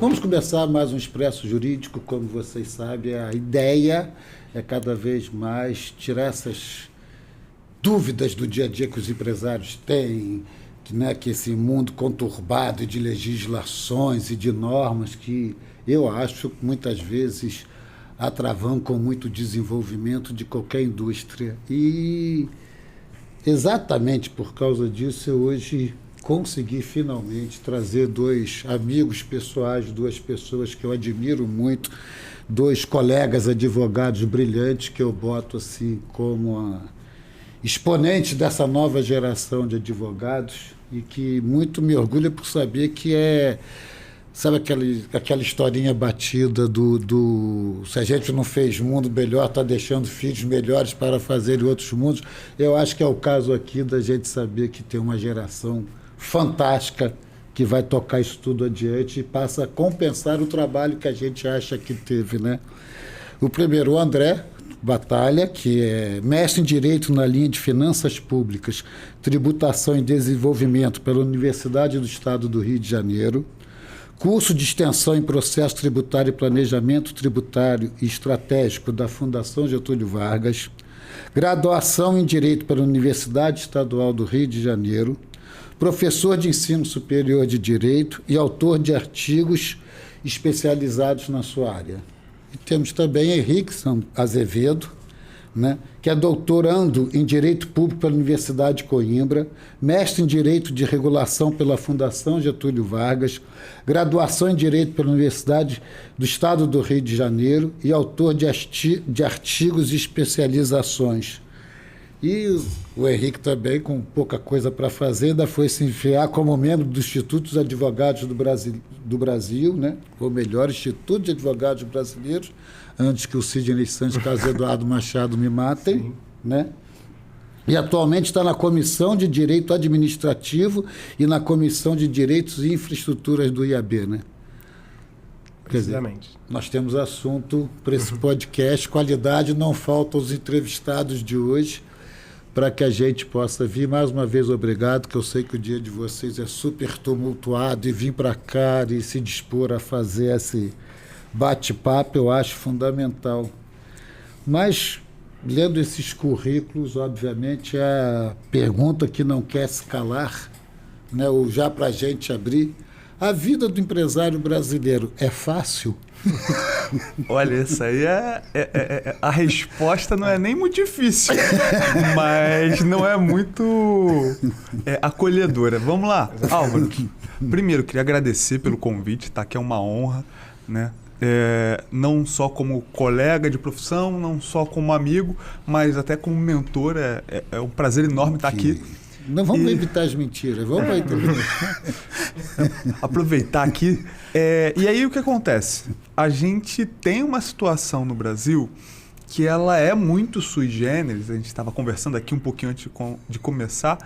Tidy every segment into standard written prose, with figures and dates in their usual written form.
Vamos começar mais um Expresso Jurídico. Como vocês sabem, a ideia é cada vez mais tirar essas dúvidas do dia a dia que os empresários têm, que esse mundo conturbado de legislações e de normas que eu acho que muitas vezes atravancam muito o desenvolvimento de qualquer indústria. E exatamente por causa disso eu hoje consegui finalmente trazer dois amigos pessoais, duas pessoas que eu admiro muito, dois colegas advogados brilhantes que eu boto assim como exponente dessa nova geração de advogados e que muito me orgulha por saber que sabe aquela historinha batida do se a gente não fez mundo melhor, está deixando filhos melhores para fazerem outros mundos. Eu acho que é o caso aqui da gente saber que tem uma geração fantástica que vai tocar isso tudo adiante e passa a compensar o trabalho que a gente acha que teve, né? O primeiro, o André Batalha, que é mestre em Direito na linha de Finanças Públicas, Tributação e Desenvolvimento pela Universidade do Estado do Rio de Janeiro, curso de extensão em Processo Tributário e Planejamento Tributário e Estratégico da Fundação Getúlio Vargas, graduação em Direito pela Universidade Estadual do Rio de Janeiro, professor de ensino superior de Direito e autor de artigos especializados na sua área. E temos também Henrique Azevedo, né, que é doutorando em Direito Público pela Universidade de Coimbra, mestre em Direito de Regulação pela Fundação Getúlio Vargas, graduação em Direito pela Universidade do Estado do Rio de Janeiro e autor de artigos e especializações. E o Henrique também, com pouca coisa para fazer, ainda foi se enfiar como membro do Instituto dos Advogados do Brasil, né? Ou melhor, Instituto de Advogados Brasileiros, antes que o Sidney Santos e o Carlos Eduardo Machado me matem. Sim. Né? E atualmente está na Comissão de Direito Administrativo e na Comissão de Direitos e Infraestruturas do IAB, né? Precisamente. Quer dizer, nós temos assunto para esse podcast, qualidade, não falta os entrevistados de hoje, para que a gente possa vir. Mais uma vez, obrigado, que eu sei que o dia de vocês é super tumultuado, e vir para cá e se dispor a fazer esse bate-papo, eu acho fundamental. Mas, lendo esses currículos, obviamente, a pergunta que não quer se calar, né, ou já para a gente abrir, a vida do empresário brasileiro é fácil? Olha, isso aí a resposta não é nem muito difícil, mas não é muito acolhedora. Vamos lá, Álvaro. Primeiro, queria agradecer pelo convite, tá? Que é uma honra, né? Não só como colega de profissão, não só como amigo, mas até como mentor. É um prazer enorme estar aqui. Não vamos evitar as mentiras, vamos aproveitar aqui. E aí o que acontece? A gente tem uma situação no Brasil que ela é muito sui generis, a gente estava conversando aqui um pouquinho antes de começar,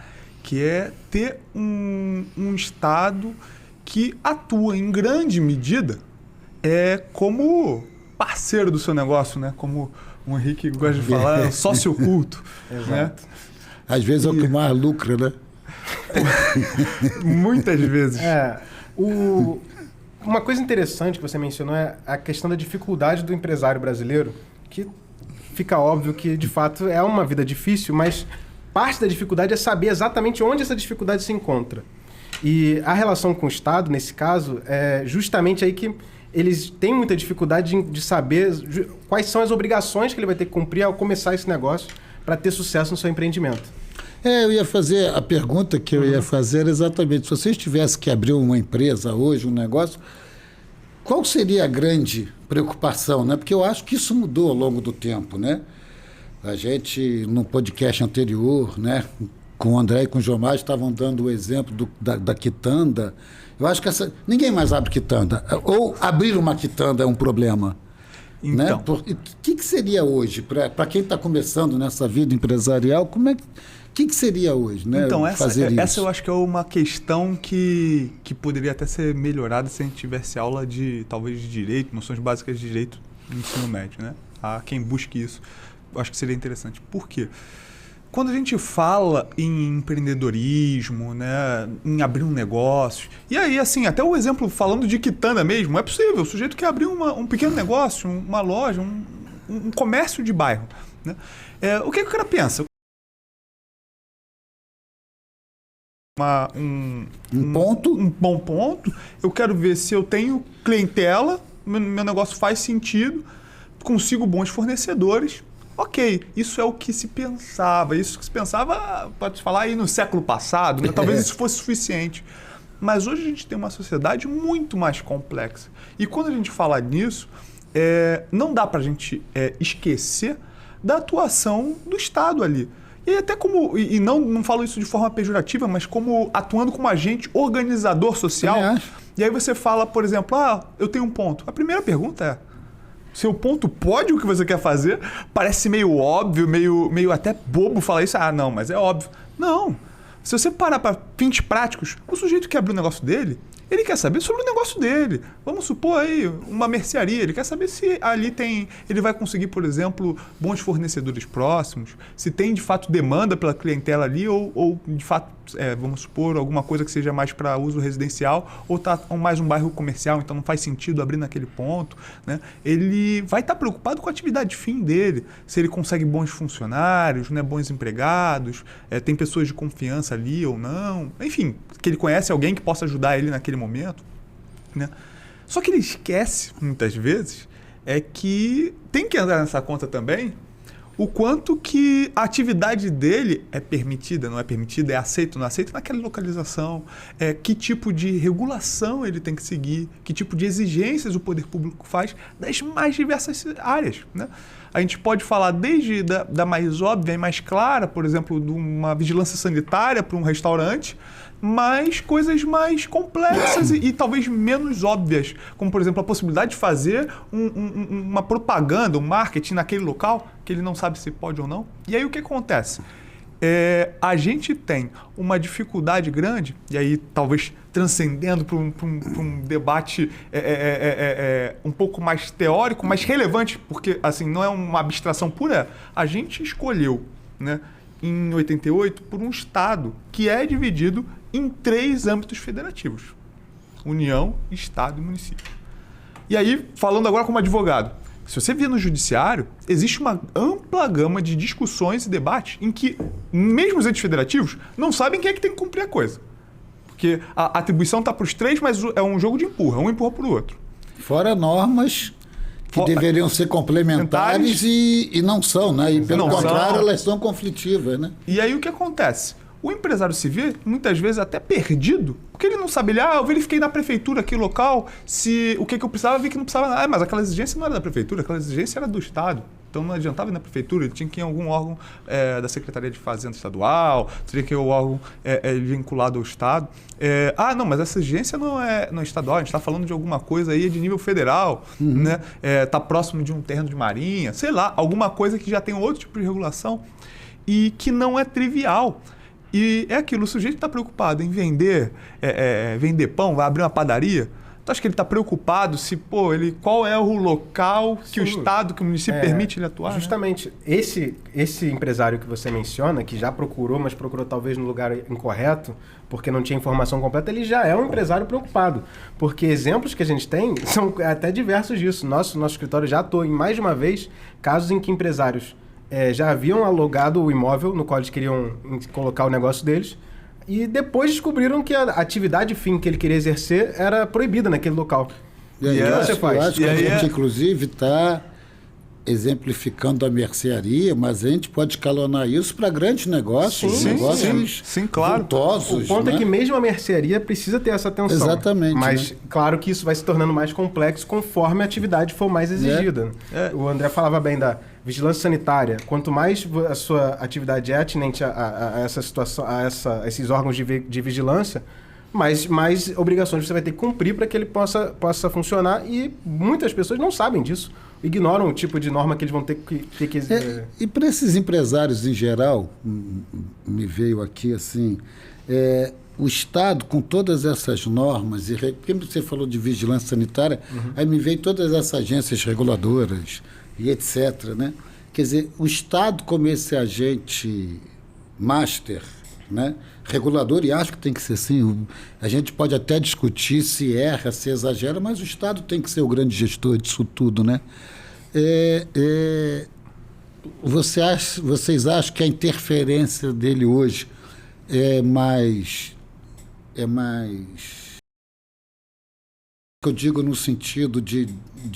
que é ter um Estado que atua em grande medida como parceiro do seu negócio, né? Como o Henrique gosta de falar, sócio oculto. Exato. Né? Às vezes é o que mais lucra, né? Muitas vezes. Uma coisa interessante que você mencionou é a questão da dificuldade do empresário brasileiro, que fica óbvio que, de fato, é uma vida difícil, mas parte da dificuldade é saber exatamente onde essa dificuldade se encontra. E a relação com o Estado, nesse caso, é justamente aí que eles têm muita dificuldade de saber quais são as obrigações que ele vai ter que cumprir ao começar esse negócio para ter sucesso no seu empreendimento. Eu ia fazer, a pergunta que eu ia fazer era exatamente, se vocês tivessem que abrir uma empresa hoje, um negócio, qual seria a grande preocupação, né? Porque eu acho que isso mudou ao longo do tempo, né? A gente, no podcast anterior, né, com o André e com o Jomar, estavam dando o exemplo da quitanda. Eu acho que ninguém mais abre quitanda. Ou abrir uma quitanda é um problema. Então, né? O que seria hoje, para quem está começando nessa vida empresarial, o que seria hoje, né? Então, fazer isso? Essa eu acho que é uma questão que poderia até ser melhorada se a gente tivesse aula talvez de direito, noções básicas de direito no ensino médio, né? A quem busque isso, eu acho que seria interessante. Por quê? quando a gente fala em empreendedorismo, né, em abrir um negócio, e aí, assim, até o exemplo falando de quitanda mesmo, é possível, o sujeito quer abrir um pequeno negócio, uma loja, um comércio de bairro, né? O que o cara pensa? Um bom ponto, eu quero ver se eu tenho clientela, meu negócio faz sentido, consigo bons fornecedores. Ok, isso é o que se pensava. Isso que se pensava, pode falar aí no século passado, né? Talvez isso fosse suficiente. Mas hoje a gente tem uma sociedade muito mais complexa. E quando a gente fala nisso, não dá para a gente esquecer da atuação do Estado ali. E até como, e não falo isso de forma pejorativa, mas como atuando como agente organizador social. E aí você fala, por exemplo, eu tenho um ponto. A primeira pergunta é, seu ponto pode o que você quer fazer? Parece meio óbvio, meio até bobo falar isso. Não, mas é óbvio. Não. Se você parar para fins práticos, o sujeito que abriu o negócio dele, ele quer saber sobre o negócio dele. Vamos supor aí uma mercearia. Ele quer saber se ali ele vai conseguir, por exemplo, bons fornecedores próximos, se tem de fato demanda pela clientela ali ou de fato, vamos supor, alguma coisa que seja mais para uso residencial ou tá mais um bairro comercial, então não faz sentido abrir naquele ponto, né? Ele vai estar preocupado com a atividade fim dele, se ele consegue bons funcionários, né, bons empregados, tem pessoas de confiança ali ou não, enfim, que ele conhece alguém que possa ajudar ele naquele momento, né? Só que ele esquece, muitas vezes, que tem que entrar nessa conta também o quanto que a atividade dele é permitida, não é permitida, é aceito, não é aceito naquela localização, que tipo de regulação ele tem que seguir, que tipo de exigências o poder público faz das mais diversas áreas, né? A gente pode falar desde da mais óbvia e mais clara, por exemplo, de uma vigilância sanitária para um restaurante, mas coisas mais complexas e talvez menos óbvias, como, por exemplo, a possibilidade de fazer uma propaganda, um marketing naquele local, que ele não sabe se pode ou não. E aí o que acontece? A gente tem uma dificuldade grande, e aí talvez transcendendo para um debate um pouco mais teórico, mas relevante, porque assim, não é uma abstração pura, a gente escolheu, né, em 88 por um Estado que é dividido em 3 âmbitos federativos: União, Estado e município. E aí, falando agora como advogado, se você vir no judiciário, existe uma ampla gama de discussões e debates em que, mesmo os entes federativos, não sabem quem é que tem que cumprir a coisa. Porque a atribuição está para os 3, mas é um jogo de empurra, um empurra para o outro. Fora normas que deveriam ser complementares e não são, né? E pelo contrário, elas são conflitivas, né? E aí o que acontece? O empresário se vê, muitas vezes, até perdido, porque ele não sabe, eu verifiquei na prefeitura aqui local o que eu precisava, vi que não precisava nada. Mas aquela exigência não era da prefeitura, aquela exigência era do Estado. Então não adiantava ir na prefeitura, ele tinha que ir em algum órgão da Secretaria de Fazenda Estadual, teria que ir ao órgão vinculado ao Estado. Não, mas essa exigência não é estadual, a gente está falando de alguma coisa aí de nível federal, né? Tá próximo de um terreno de marinha, sei lá, alguma coisa que já tem outro tipo de regulação e que não é trivial. E é aquilo, o sujeito está preocupado em vender pão, vai abrir uma padaria. Tu acha que ele está preocupado se, qual é o local que o Estado, que o município permite ele atuar? Justamente. Né? Esse empresário que você menciona, que já procurou, mas procurou talvez no lugar incorreto, porque não tinha informação completa, ele já é um empresário preocupado. Porque exemplos que a gente tem são até diversos disso. Nosso escritório já atuou em mais de uma vez casos em que empresários já haviam alugado o imóvel no qual eles queriam colocar o negócio deles, e depois descobriram que a atividade fim que ele queria exercer era proibida naquele local. E aí, você faz? Eu acho que a gente, inclusive, está exemplificando a mercearia, mas a gente pode escalonar isso para grandes negócios, sim, claro. Vultosos, o ponto né? é que mesmo a mercearia precisa ter essa atenção. Exatamente. Mas, né? claro que isso vai se tornando mais complexo conforme a atividade for mais exigida. O André falava bem da vigilância sanitária. Quanto mais a sua atividade é atinente a essa situação, a esses órgãos de vigilância, mais obrigações você vai ter que cumprir para que ele possa funcionar, e muitas pessoas não sabem disso, ignoram o tipo de norma que eles vão ter que E para esses empresários em geral, me veio aqui assim, o Estado com todas essas normas, porque você falou de vigilância sanitária, aí me veio todas essas agências reguladoras e etc., né? Quer dizer, o Estado como esse agente master, né? Regulador, e acho que tem que ser assim. A gente pode até discutir se erra, se exagera, mas o Estado tem que ser o grande gestor disso tudo, né? Vocês acham que a interferência dele hoje é mais que eu digo no sentido de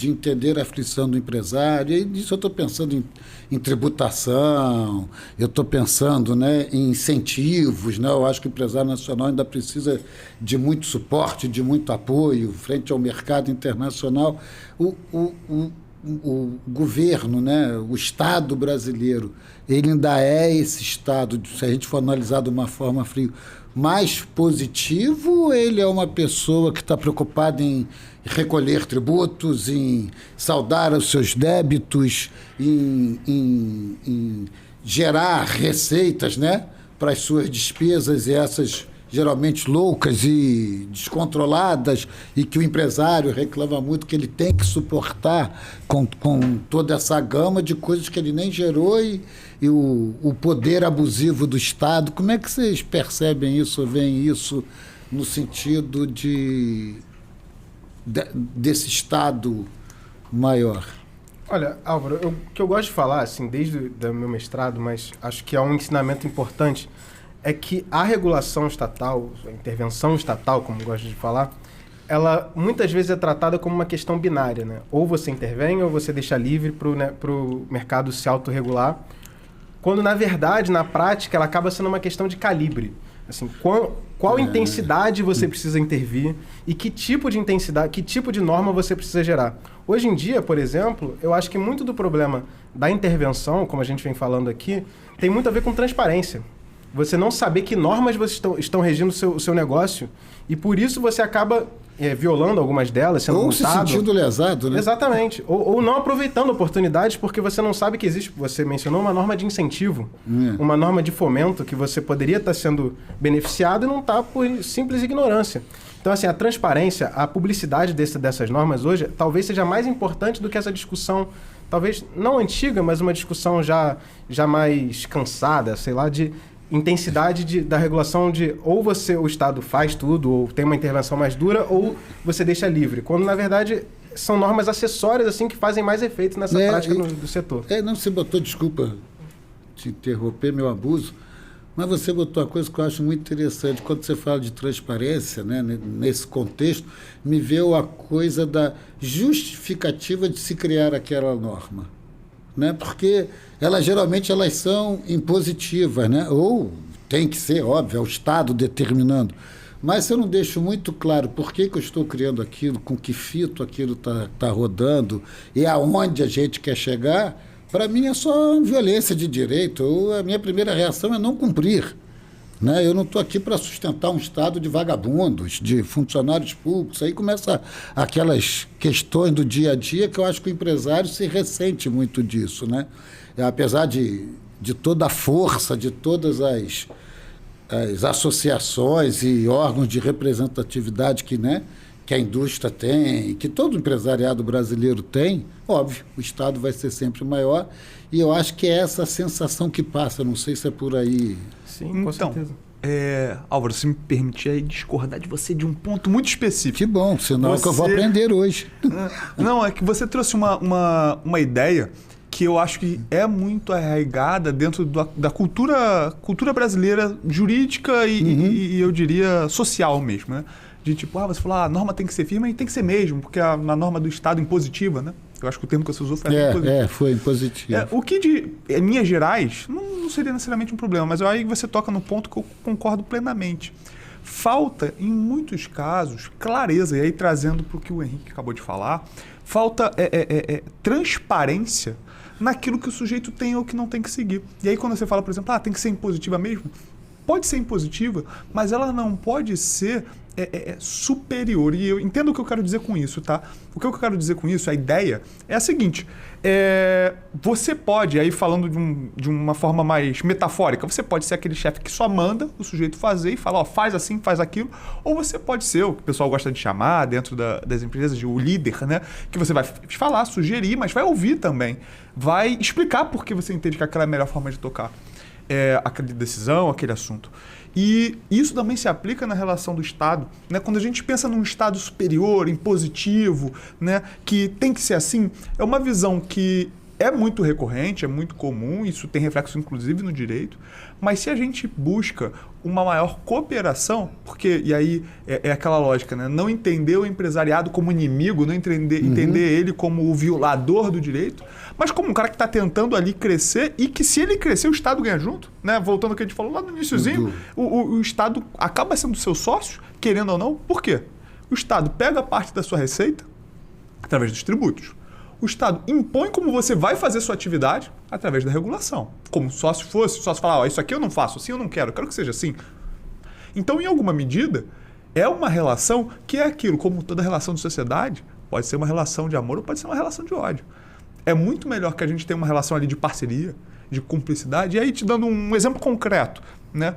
entender a aflição do empresário, e disso eu estou pensando em tributação, eu estou pensando, né, em incentivos, né? Eu acho que o empresário nacional ainda precisa de muito suporte, de muito apoio frente ao mercado internacional. O governo, né, o Estado brasileiro, ele ainda é esse Estado, se a gente for analisar de uma forma fria, mais positivo, ou ele é uma pessoa que está preocupada em recolher tributos, em saldar os seus débitos, em gerar receitas, né, para as suas despesas, e essas geralmente loucas e descontroladas, e que o empresário reclama muito que ele tem que suportar com toda essa gama de coisas que ele nem gerou, e o poder abusivo do Estado. Como é que vocês percebem isso, veem isso no sentido desse Estado maior? Olha, Álvaro, o que eu gosto de falar, assim, desde o meu mestrado, mas acho que é um ensinamento importante, é que a regulação estatal, a intervenção estatal, como eu gosto de falar, ela muitas vezes é tratada como uma questão binária, né? Ou você intervém ou você deixa livre para o mercado se autorregular, quando, na verdade, na prática, ela acaba sendo uma questão de calibre. Assim, qual intensidade você precisa intervir e que tipo de intensidade, que tipo de norma você precisa gerar. Hoje em dia, por exemplo, eu acho que muito do problema da intervenção, como a gente vem falando aqui, tem muito a ver com transparência. Você não saber que normas você estão regindo o seu negócio, e por isso você acaba violando algumas delas, sendo multado. Ou se sentindo lesado, né? Exatamente. Ou não aproveitando oportunidades porque você não sabe que existe, você mencionou uma norma de incentivo, uma norma de fomento que você poderia estar sendo beneficiado e não está por simples ignorância. Então, assim, a transparência, a publicidade dessas normas hoje talvez seja mais importante do que essa discussão, talvez não antiga, mas uma discussão já mais cansada, sei lá, de intensidade da regulação, de ou o Estado faz tudo, ou tem uma intervenção mais dura, ou você deixa livre. Quando, na verdade, são normas acessórias assim que fazem mais efeito nessa prática do setor. Não, você botou, desculpa te interromper, meu abuso, mas você botou uma coisa que eu acho muito interessante. Quando você fala de transparência, né, nesse contexto, me veio a coisa da justificativa de se criar aquela norma. Né? Porque geralmente elas são impositivas, né? Ou tem que ser, óbvio, é o Estado determinando. Mas se eu não deixo muito claro por que eu estou criando aquilo, com que fito aquilo está rodando e aonde a gente quer chegar, para mim é só violência de direito. A minha primeira reação é não cumprir. Né? Eu não estou aqui para sustentar um Estado de vagabundos, de funcionários públicos. Aí começa aquelas questões do dia a dia que eu acho que o empresário se ressente muito disso. Né? Apesar de toda a força, de todas as associações e órgãos de representatividade que a indústria tem, que todo empresariado brasileiro tem, óbvio, o Estado vai ser sempre maior, e eu acho que é essa sensação que passa, não sei se é por aí. Sim, com certeza. Álvaro, se me permitir aí discordar de você de um ponto muito específico. Que bom, senão é que eu vou aprender hoje. Não, é que você trouxe uma ideia que eu acho que é muito arraigada dentro da cultura brasileira jurídica e eu diria social mesmo, né? De tipo, você falou, a norma tem que ser firme, e tem que ser mesmo, porque a norma do Estado impositiva, né? Eu acho que o termo que você usou foi impositiva. Foi impositivo. O que em linhas gerais não seria necessariamente um problema, mas aí você toca no ponto que eu concordo plenamente. Falta, em muitos casos, clareza, e aí trazendo para o que o Henrique acabou de falar, falta transparência naquilo que o sujeito tem ou que não tem que seguir. E aí quando você fala, por exemplo, tem que ser impositiva mesmo, pode ser impositiva, mas ela não pode ser superior. E eu entendo o que eu quero dizer com isso, tá? O que eu quero dizer com isso, a ideia, é a seguinte. Você pode, aí falando de uma forma mais metafórica, você pode ser aquele chefe que só manda o sujeito fazer e fala, faz assim, faz aquilo. Ou você pode ser o que o pessoal gosta de chamar dentro das empresas de o líder, né? Que você vai falar, sugerir, mas vai ouvir também. Vai explicar por que você entende que aquela é a melhor forma de tocar. aquela decisão, aquele assunto. E isso também se aplica na relação do Estado, né? Quando a gente pensa num Estado superior, impositivo, né? Que tem que ser assim, é uma visão que é muito recorrente, é muito comum, isso tem reflexo inclusive no direito, mas se a gente busca uma maior cooperação, porque, e aí é aquela lógica, né? Não entender o empresariado como inimigo, não entender ele como o violador do direito, mas como um cara que está tentando ali crescer e que se ele crescer, o Estado ganha junto, né? Voltando ao que a gente falou lá no iniciozinho, o Estado acaba sendo seu sócio, querendo ou não. Por quê? O Estado pega parte da sua receita através dos tributos. O Estado impõe como você vai fazer sua atividade através da regulação. Como se sócio fosse, o sócio falar, isso aqui eu não faço, assim eu não quero, eu quero que seja assim. Então, em alguma medida, é uma relação que é aquilo, como toda relação de sociedade, pode ser uma relação de amor ou pode ser uma relação de ódio. É muito melhor que a gente tenha uma relação ali de parceria, de cumplicidade. E aí, te dando um exemplo concreto, né?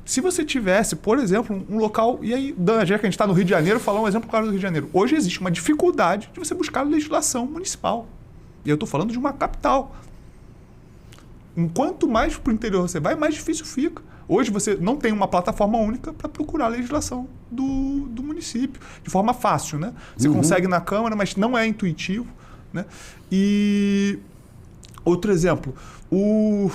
Se você tivesse, por exemplo, um local... E aí, já que a gente está no Rio de Janeiro, falar um exemplo claro do Rio de Janeiro. Hoje existe uma dificuldade de você buscar legislação municipal. E eu estou falando de uma capital. Quanto mais para o interior você vai, mais difícil fica. Hoje você não tem uma plataforma única para procurar a legislação do município. De forma fácil, né? Você consegue na Câmara, mas não é intuitivo, né? E... Outro exemplo, o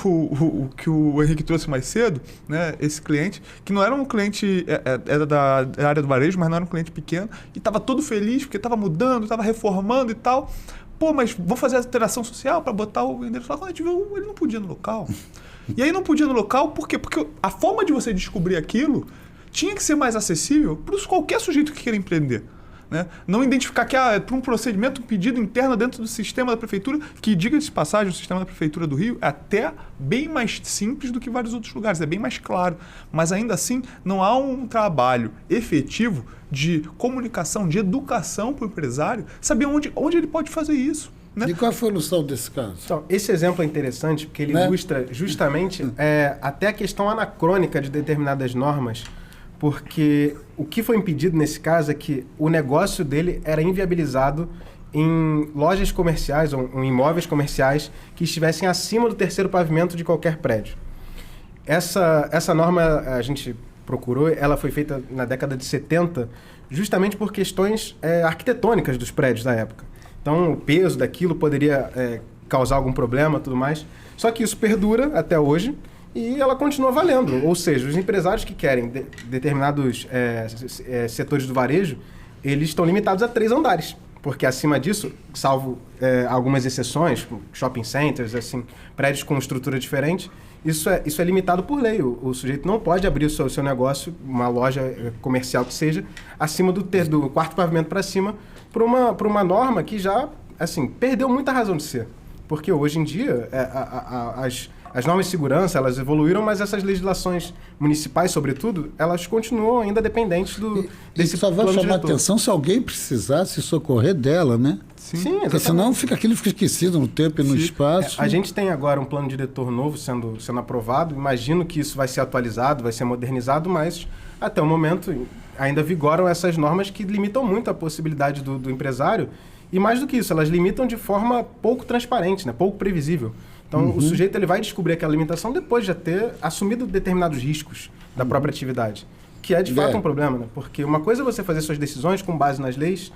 que o Henrique trouxe mais cedo, né, esse cliente, que não era um cliente, era da área do varejo, mas não era um cliente pequeno, e estava todo feliz porque estava mudando, estava reformando e tal. Pô, mas vou fazer a alteração social para botar o endereço lá. Quando a gente viu, ele não podia no local. E aí não podia no local, por quê? Porque a forma de você descobrir aquilo tinha que ser mais acessível para qualquer sujeito que queira empreender. Né? Não identificar que para um procedimento, um pedido interno dentro do sistema da prefeitura, que, diga-se de passagem, o sistema da prefeitura do Rio é até bem mais simples do que vários outros lugares, é bem mais claro. Mas ainda assim, não há um trabalho efetivo de comunicação, de educação para o empresário, saber onde ele pode fazer isso. Né? E qual é a solução desse caso? Então, esse exemplo é interessante porque ele ilustra justamente até a questão anacrônica de determinadas normas. Porque o que foi impedido nesse caso é que o negócio dele era inviabilizado em lojas comerciais ou em imóveis comerciais que estivessem acima do terceiro pavimento de qualquer prédio. Essa norma a gente procurou, ela foi feita na década de 70 justamente por questões arquitetônicas dos prédios da época. Então o peso daquilo poderia causar algum problema e tudo mais. Só que isso perdura até hoje. E ela continua valendo. Ou seja, os empresários que querem determinados setores do varejo, eles estão limitados a 3 andares. Porque acima disso, salvo algumas exceções, shopping centers, assim, prédios com estrutura diferente, isso é limitado por lei. O sujeito não pode abrir o seu negócio, uma loja comercial que seja, acima do 4º pavimento para cima, por uma norma que já assim, perdeu muita razão de ser. Porque hoje em dia, as normas de segurança, elas evoluíram, mas essas legislações municipais, sobretudo, elas continuam ainda dependentes desse só vai plano chamar diretor. atenção se alguém precisar se socorrer dela, né? Sim, porque senão aquilo fica esquecido no tempo e no espaço. A gente tem agora um plano diretor novo sendo aprovado. Imagino que isso vai ser atualizado, vai ser modernizado, mas até o momento ainda vigoram essas normas que limitam muito a possibilidade do empresário. E mais do que isso, elas limitam de forma pouco transparente, né? Pouco previsível. Então, o sujeito ele vai descobrir aquela limitação depois de já ter assumido determinados riscos da própria atividade, que é de fato um problema, né? Porque uma coisa é você fazer suas decisões com base nas leis,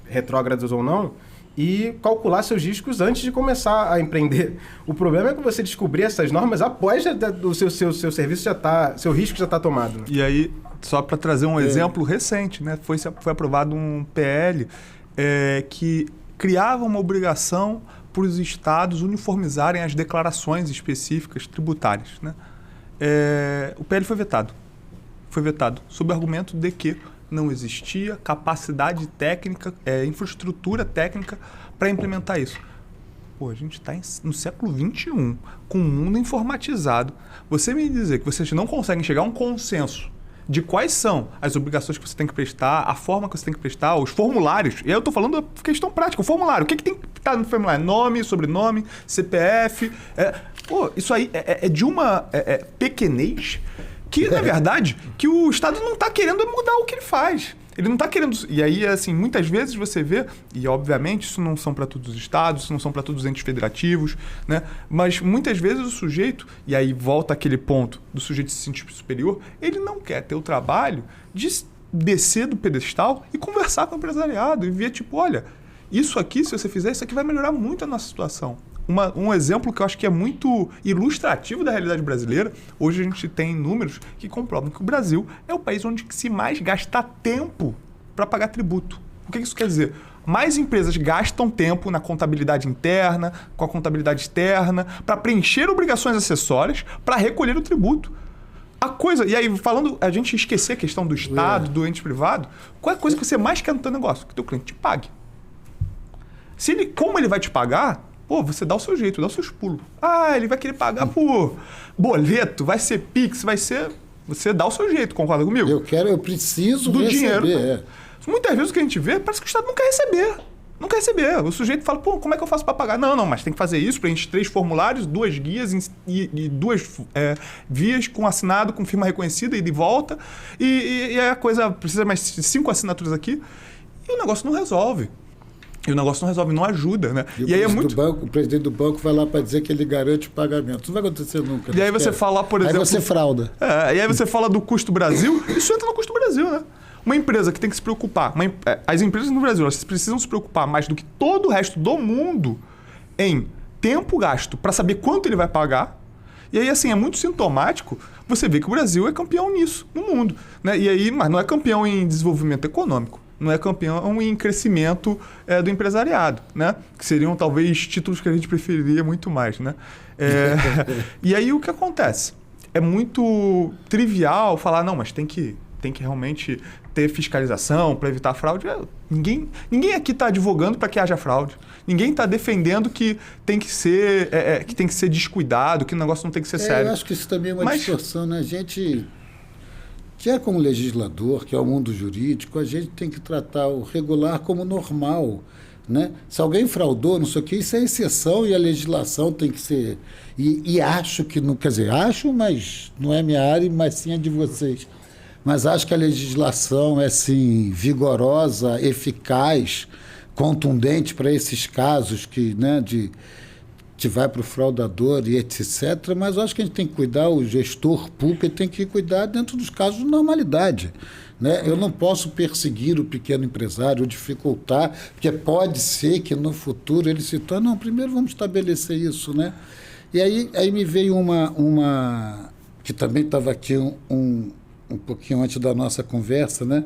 retrógradas ou não, e calcular seus riscos antes de começar a empreender. O problema é que você descobrir essas normas após o seu serviço seu risco já está tomado. Né? E aí, só para trazer um exemplo recente, né? Foi aprovado um PL que criava uma obrigação para os estados uniformizarem as declarações específicas tributárias. Né? O PL foi vetado. Foi vetado sob o argumento de que não existia capacidade técnica, infraestrutura técnica para implementar isso. Pô, a gente está no século XXI, com um mundo informatizado. Você me dizer que vocês não conseguem chegar a um consenso de quais são as obrigações que você tem que prestar, a forma que você tem que prestar, os formulários. E aí eu estou falando da questão prática. O formulário, o que tem que estar no formulário? Nome, sobrenome, CPF. Isso aí é de uma pequenez que, na verdade, que o Estado não está querendo mudar o que ele faz. Ele não está querendo... E aí, assim, muitas vezes você vê, e obviamente isso não são para todos os estados, isso não são para todos os entes federativos, né? Mas muitas vezes o sujeito, e aí volta aquele ponto do sujeito se sentir superior, ele não quer ter o trabalho de descer do pedestal e conversar com o empresariado e ver, tipo, olha, isso aqui, se você fizer, isso aqui vai melhorar muito a nossa situação. Um exemplo que eu acho que é muito ilustrativo da realidade brasileira, hoje a gente tem números que comprovam que o Brasil é o país onde se mais gasta tempo para pagar tributo. O que isso quer dizer? Mais empresas gastam tempo na contabilidade interna, com a contabilidade externa, para preencher obrigações acessórias, para recolher o tributo. A coisa, e aí falando, a gente esquecer a questão do Estado, do ente privado, qual é a coisa que você mais quer no teu negócio? Que o teu cliente te pague. Como ele vai te pagar? Pô, você dá o seu jeito, dá os seus pulos. Ah, ele vai querer pagar por boleto, vai ser Pix, vai ser... Você dá o seu jeito, concorda comigo? Eu preciso do dinheiro. É. Muitas vezes o que a gente vê, parece que o Estado não quer receber. Não quer receber. O sujeito fala, pô, como é que eu faço para pagar? Não, mas tem que fazer isso, preenche 3 formulários, 2 guias e 2 vias com assinado, com firma reconhecida, ida e volta. E a coisa precisa mais 5 assinaturas aqui. E o negócio não resolve. Não ajuda, né? E aí o presidente do banco vai lá para dizer que ele garante o pagamento. Isso não vai acontecer nunca. E aí você fala, por exemplo... Aí você frauda. E aí você fala do custo Brasil, isso entra no custo Brasil, né? Uma empresa que tem que se preocupar... As empresas no Brasil, elas precisam se preocupar mais do que todo o resto do mundo em tempo gasto para saber quanto ele vai pagar. E aí, assim, é muito sintomático você ver que o Brasil é campeão nisso, no mundo. Né? E aí, mas não é campeão em desenvolvimento econômico. Não é campeão em crescimento do empresariado, né? Que seriam talvez títulos que a gente preferiria muito mais, né? E aí o que acontece? É muito trivial falar, não, mas tem que realmente ter fiscalização para evitar fraude. Ninguém aqui está advogando para que haja fraude. Ninguém está defendendo que tem que ser descuidado, que o negócio não tem que ser sério. Eu acho que isso também é uma distorção, né? A gente... Que como legislador, que é o mundo jurídico, a gente tem que tratar o regular como normal, né? Se alguém fraudou, não sei o que, isso é exceção e a legislação tem que ser... E acho que... Não, quer dizer, acho, mas não é minha área, mas sim a de vocês. Mas acho que a legislação é, sim, vigorosa, eficaz, contundente para esses casos que, né, que vai para o fraudador e etc. Mas eu acho que a gente tem que cuidar, o gestor público tem que cuidar dentro dos casos de normalidade. Né? Eu não posso perseguir o pequeno empresário, dificultar, porque pode ser que no futuro ele se torne... Não, primeiro vamos estabelecer isso. Né? E aí me veio uma que também estava aqui um pouquinho antes da nossa conversa, né?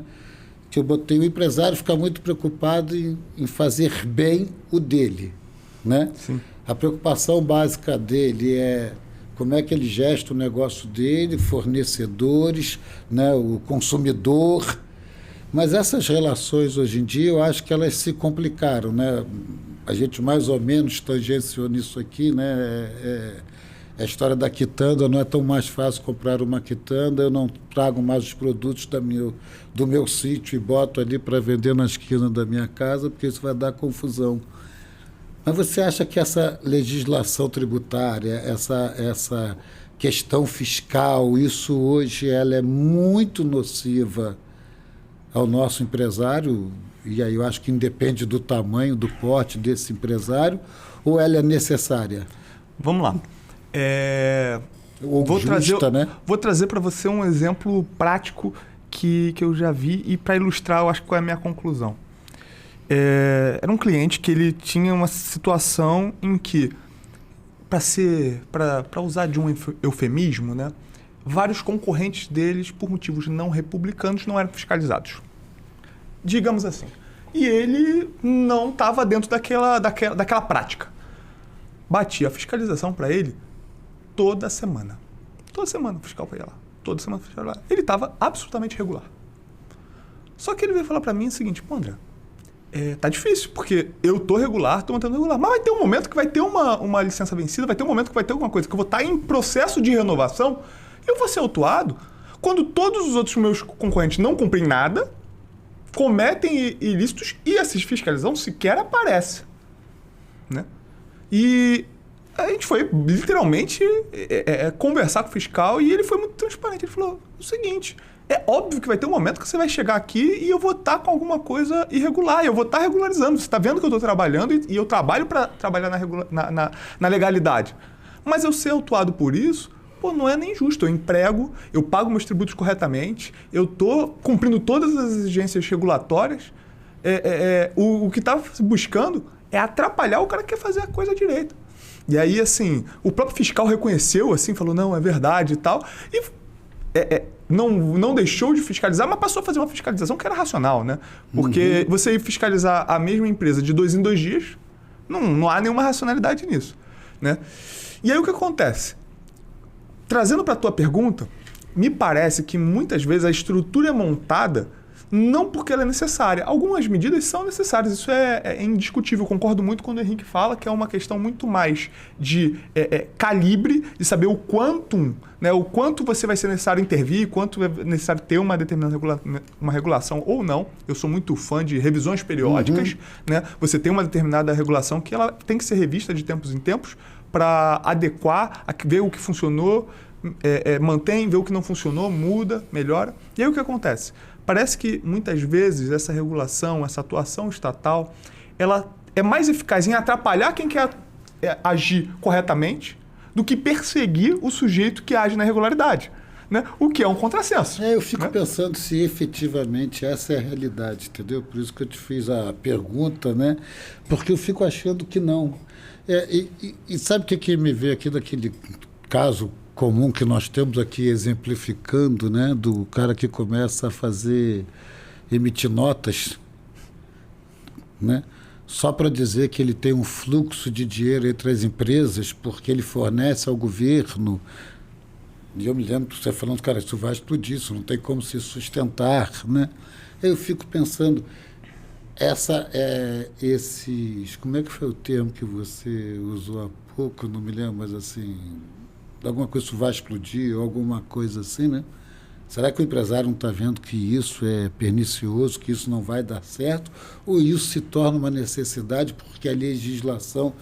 Que eu botei o empresário ficar muito preocupado em fazer bem o dele. Né? Sim. A preocupação básica dele é como é que ele gesta o negócio dele, fornecedores, né, o consumidor. Mas essas relações, hoje em dia, eu acho que elas se complicaram. Né? A gente mais ou menos tangenciou nisso aqui. Né? A história da quitanda, não é tão mais fácil comprar uma quitanda, eu não trago mais os produtos do meu sítio e boto ali para vender na esquina da minha casa, porque isso vai dar confusão. Mas você acha que essa legislação tributária, essa questão fiscal, isso hoje ela é muito nociva ao nosso empresário? E aí eu acho que independe do tamanho, do porte desse empresário, ou ela é necessária? Vamos lá. Vou trazer para você um exemplo prático que eu já vi e para ilustrar, eu acho que qual é a minha conclusão. Era um cliente que ele tinha uma situação em que, para usar de um eufemismo, né, vários concorrentes deles, por motivos não republicanos, não eram fiscalizados. Digamos assim. E ele não estava dentro daquela prática. Batia a fiscalização para ele toda semana. Toda semana o fiscal ia lá. Toda semana o fiscal ia lá. Ele estava absolutamente regular. Só que ele veio falar para mim o seguinte: pô, André, tá difícil, porque eu tô regular, tô mantendo regular. Mas vai ter um momento que vai ter uma licença vencida, vai ter um momento que vai ter alguma coisa, que eu vou estar em processo de renovação, eu vou ser autuado quando todos os outros meus concorrentes não cumprem nada, cometem ilícitos e essa fiscalização sequer aparece. Né? E a gente foi literalmente conversar com o fiscal e ele foi muito transparente. Ele falou o seguinte: É óbvio que vai ter um momento que você vai chegar aqui e eu vou estar com alguma coisa irregular, eu vou estar regularizando. Você está vendo que eu estou trabalhando e eu trabalho para trabalhar na legalidade. Mas eu ser autuado por isso, não é nem justo. Eu emprego, eu pago meus tributos corretamente, eu estou cumprindo todas as exigências regulatórias. O que está buscando é atrapalhar o cara que quer fazer a coisa direito. E aí, assim, o próprio fiscal reconheceu, assim, falou, não, é verdade e tal. E não deixou de fiscalizar, mas passou a fazer uma fiscalização que era racional, né? Porque você ir fiscalizar a mesma empresa de 2 em 2 dias, não há nenhuma racionalidade nisso, né? E aí o que acontece? Trazendo para a tua pergunta, me parece que muitas vezes a estrutura é montada não porque ela é necessária. Algumas medidas são necessárias, isso é indiscutível. Eu concordo muito quando o Henrique fala que é uma questão muito mais de calibre, de saber o quantum, né, o quanto você vai ser necessário intervir, quanto é necessário ter uma determinada uma regulação ou não. Eu sou muito fã de revisões periódicas. Né? Você tem uma determinada regulação que ela tem que ser revista de tempos em tempos para adequar, ver o que funcionou, mantém, ver o que não funcionou, muda, melhora. E aí o que acontece? Parece que, muitas vezes, essa regulação, essa atuação estatal, ela é mais eficaz em atrapalhar quem quer agir corretamente do que perseguir o sujeito que age na irregularidade, né? O que é um contrassenso. Eu fico pensando se efetivamente essa é a realidade, entendeu? Por isso que eu te fiz a pergunta, né? Porque eu fico achando que não. E sabe o que me veio aqui daquele caso comum que nós temos aqui exemplificando, né, do cara que começa a emitir notas, né, só para dizer que ele tem um fluxo de dinheiro entre as empresas porque ele fornece ao governo. E eu me lembro você falando, cara, isso vai explodir, isso não tem como se sustentar, né? Eu fico pensando, como é que foi o termo que você usou há pouco, eu não me lembro, mas assim, alguma coisa, isso vai explodir, ou alguma coisa assim, né? Será que o empresário não está vendo que isso é pernicioso, que isso não vai dar certo? Ou isso se torna uma necessidade porque a legislação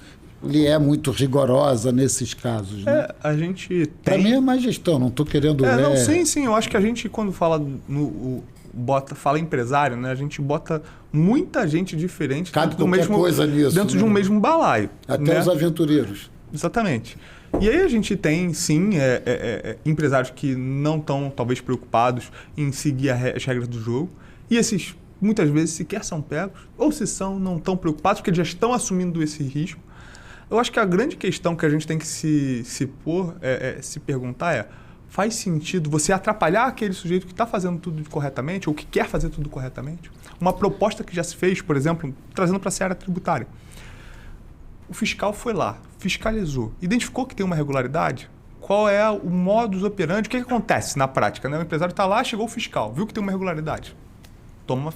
lhe é muito rigorosa nesses casos, né? A gente tem... Para mim é má gestão, não estou querendo... Sim, eu acho que a gente, quando fala fala empresário, né? A gente bota muita gente diferente dentro de um mesmo balaio. Até, né? Os aventureiros. Exatamente. E aí a gente tem, sim, empresários que não estão, talvez, preocupados em seguir as regras do jogo. E esses, muitas vezes, sequer são pegos. Ou se são, não estão preocupados, porque eles já estão assumindo esse risco. Eu acho que a grande questão que a gente tem que se perguntar faz sentido você atrapalhar aquele sujeito que está fazendo tudo corretamente ou que quer fazer tudo corretamente? Uma proposta que já se fez, por exemplo, trazendo para a seara tributária. O fiscal foi lá, fiscalizou, identificou que tem uma irregularidade. Qual é o modus operandi? O que acontece na prática? Né? O empresário está lá, chegou o fiscal, viu que tem uma irregularidade. Toma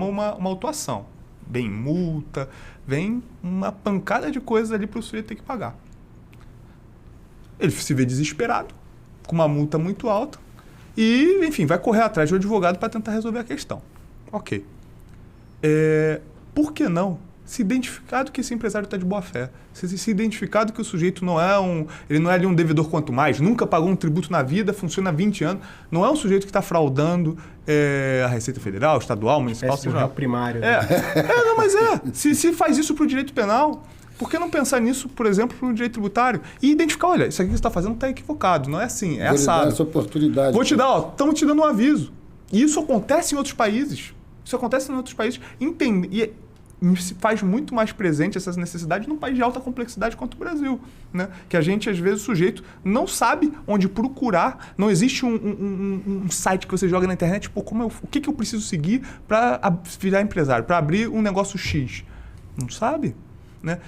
uma autuação. Vem multa, vem uma pancada de coisas ali para o sujeito ter que pagar. Ele se vê desesperado, com uma multa muito alta, e, enfim, vai correr atrás de um advogado para tentar resolver a questão. Ok. Por que não? Se identificado que esse empresário está de boa fé, se identificado que o sujeito ele não é ali um devedor quanto mais, nunca pagou um tributo na vida, funciona há 20 anos, não é um sujeito que está fraudando a Receita Federal, estadual, municipal, seja réu primário. Se faz isso para o direito penal, por que não pensar nisso, por exemplo, para o direito tributário? E identificar, olha, isso aqui que você está fazendo está equivocado, não é assim, é assado. Vou essa oportunidade. Vou te dar, estamos te dando um aviso. E isso acontece em outros países. Se faz muito mais presente essas necessidades num país de alta complexidade quanto o Brasil, né? Que a gente, às vezes, o sujeito não sabe onde procurar, não existe um site que você joga na internet, o que eu preciso seguir para virar empresário, para abrir um negócio X. Não sabe, né?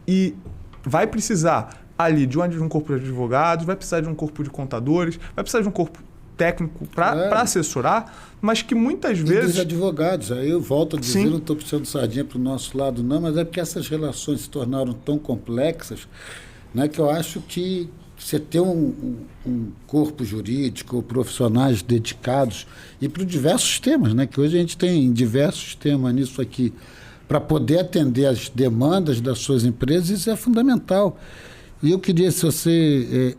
E vai precisar ali de um corpo de advogados, vai precisar de um corpo de contadores, vai precisar de um corpo técnico para assessorar, mas que muitas vezes... dos advogados, aí eu volto a dizer, não estou puxando sardinha para o nosso lado não, mas é porque essas relações se tornaram tão complexas, né, que eu acho que você ter um corpo jurídico, profissionais dedicados, e para diversos temas, né, que hoje a gente tem diversos temas nisso aqui, para poder atender as demandas das suas empresas, isso é fundamental. E eu queria, se você...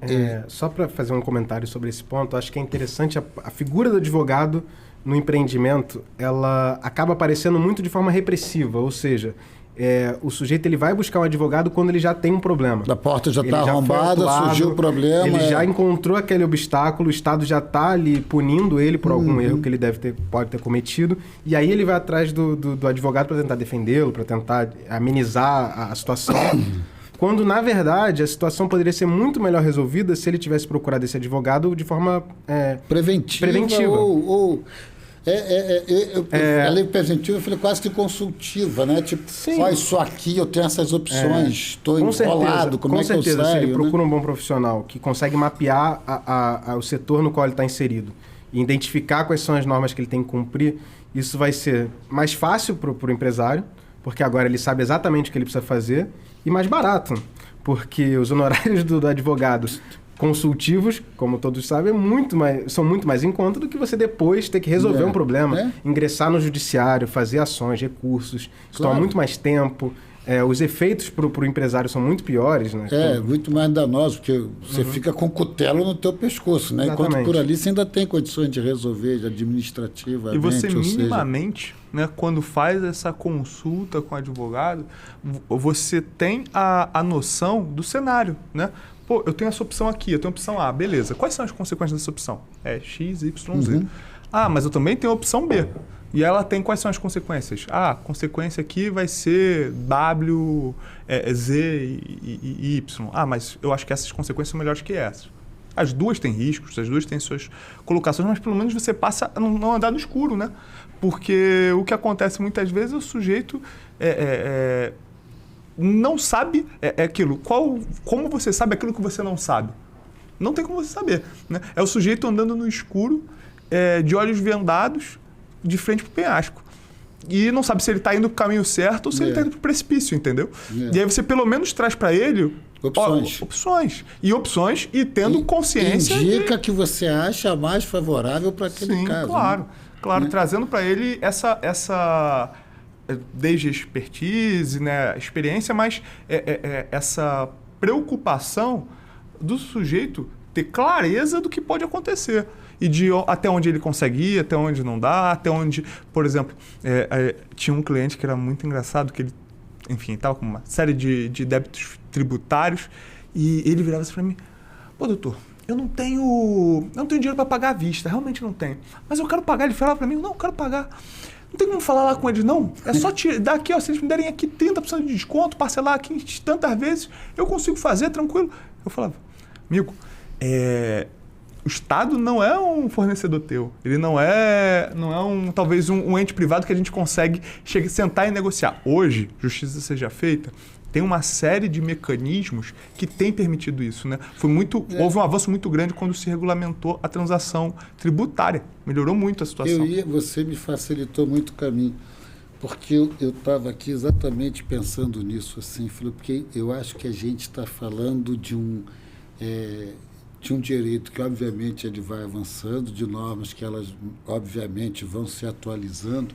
Só para fazer um comentário sobre esse ponto, acho que é interessante a figura do advogado no empreendimento, ela acaba aparecendo muito de forma repressiva, ou seja, o sujeito ele vai buscar um advogado quando ele já tem um problema. A porta já está arrombada, surgiu o problema. Ele já encontrou aquele obstáculo, o Estado já está ali punindo ele por algum erro que ele pode ter cometido, e aí ele vai atrás do advogado para tentar defendê-lo, para tentar amenizar a situação. Quando, na verdade, a situação poderia ser muito melhor resolvida se ele tivesse procurado esse advogado de forma preventiva. A lei preventiva, eu falei quase que consultiva, né? Tipo, ó, isso aqui, eu tenho essas opções, estou enrolado, como é que eu saio? Se ele procura um bom profissional que consegue mapear o setor no qual ele está inserido e identificar quais são as normas que ele tem que cumprir, isso vai ser mais fácil para o empresário, porque agora ele sabe exatamente o que ele precisa fazer, e mais barato, porque os honorários do advogado consultivos, como todos sabem, são muito mais em conta do que você depois ter que resolver um problema, ingressar no judiciário, fazer ações, recursos. Isso toma muito mais tempo. Os efeitos para o empresário são muito piores, né? Muito mais danoso, porque você fica com cutelo no teu pescoço, né? Exatamente. Enquanto por ali você ainda tem condições de resolver administrativamente. E você minimamente, né, quando faz essa consulta com o advogado, você tem a noção do cenário, né? Pô, eu tenho essa opção aqui, eu tenho a opção A, beleza. Quais são as consequências dessa opção? X, Y, Z. Ah, mas eu também tenho a opção B. E ela tem quais são as consequências? A consequência aqui vai ser W, Z e Y. Ah, mas eu acho que essas consequências são melhores que essas. As duas têm riscos, as duas têm suas colocações, mas pelo menos você passa a não andar no escuro, né? Porque o que acontece muitas vezes é o sujeito não sabe aquilo. Como você sabe aquilo que você não sabe? Não tem como você saber, né? É o sujeito andando no escuro, de olhos vendados, de frente pro penhasco. E não sabe se ele está indo pro caminho certo ou se ele está indo pro precipício, entendeu? E aí você pelo menos traz para ele opções. E tendo consciência... Indica que você acha mais favorável para aquele caso. Claro, trazendo para ele essa desde expertise, né, experiência, mas essa preocupação do sujeito ter clareza do que pode acontecer. E de até onde ele consegue ir, até onde não dá, até onde... Por exemplo, tinha um cliente que era muito engraçado, que ele, enfim, estava com uma série de débitos tributários, e ele virava assim para mim: pô, doutor, eu não tenho dinheiro para pagar à vista, realmente não tenho. Mas eu quero pagar. Ele falava para mim: não, eu quero pagar. Não tem como falar lá com eles, não. É só dar aqui, ó, se eles me derem aqui 30% de desconto, parcelar aqui tantas vezes, eu consigo fazer, tranquilo. Eu falava: amigo, o Estado não é um fornecedor teu. Ele não é talvez um ente privado que a gente consegue sentar e negociar. Hoje, justiça seja feita, tem uma série de mecanismos que tem permitido isso, né? Houve um avanço muito grande quando se regulamentou a transação tributária. Melhorou muito a situação. Você me facilitou muito o caminho, porque eu estava aqui exatamente pensando nisso, assim, porque eu acho que a gente está falando de um direito que, obviamente, ele vai avançando, de normas que elas, obviamente, vão se atualizando,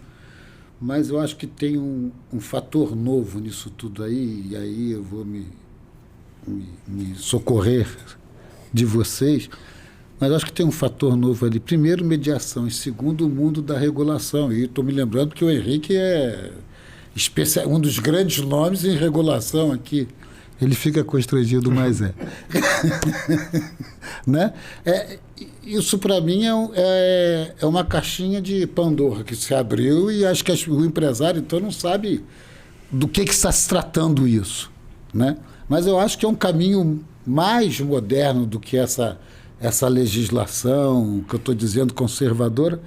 mas eu acho que tem um fator novo nisso tudo aí, e aí eu vou me socorrer de vocês, mas eu acho que tem um fator novo ali. Primeiro, mediação, e segundo, o mundo da regulação. E estou me lembrando que o Henrique é um dos grandes nomes em regulação aqui. Ele fica constrangido, mas né? Isso, para mim, é uma caixinha de Pandora que se abriu, e acho que o empresário, então, não sabe do que está se tratando isso, né? Mas eu acho que é um caminho mais moderno do que essa legislação que eu estou dizendo conservadora,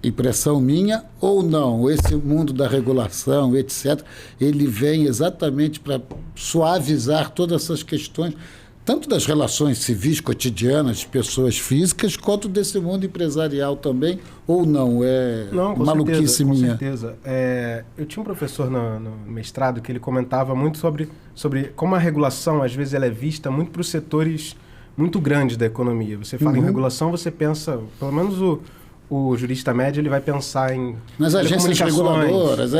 impressão minha ou não. Esse mundo da regulação, etc., ele vem exatamente para suavizar todas essas questões, tanto das relações civis cotidianas de pessoas físicas, quanto desse mundo empresarial também, ou não? Não, com maluquice certeza, minha. Com certeza. Eu tinha um professor no mestrado que ele comentava muito sobre como a regulação, às vezes, ela é vista muito para os setores muito grandes da economia. Você fala em regulação, você pensa, pelo menos o o jurista médio ele vai pensar em nas agências reguladoras,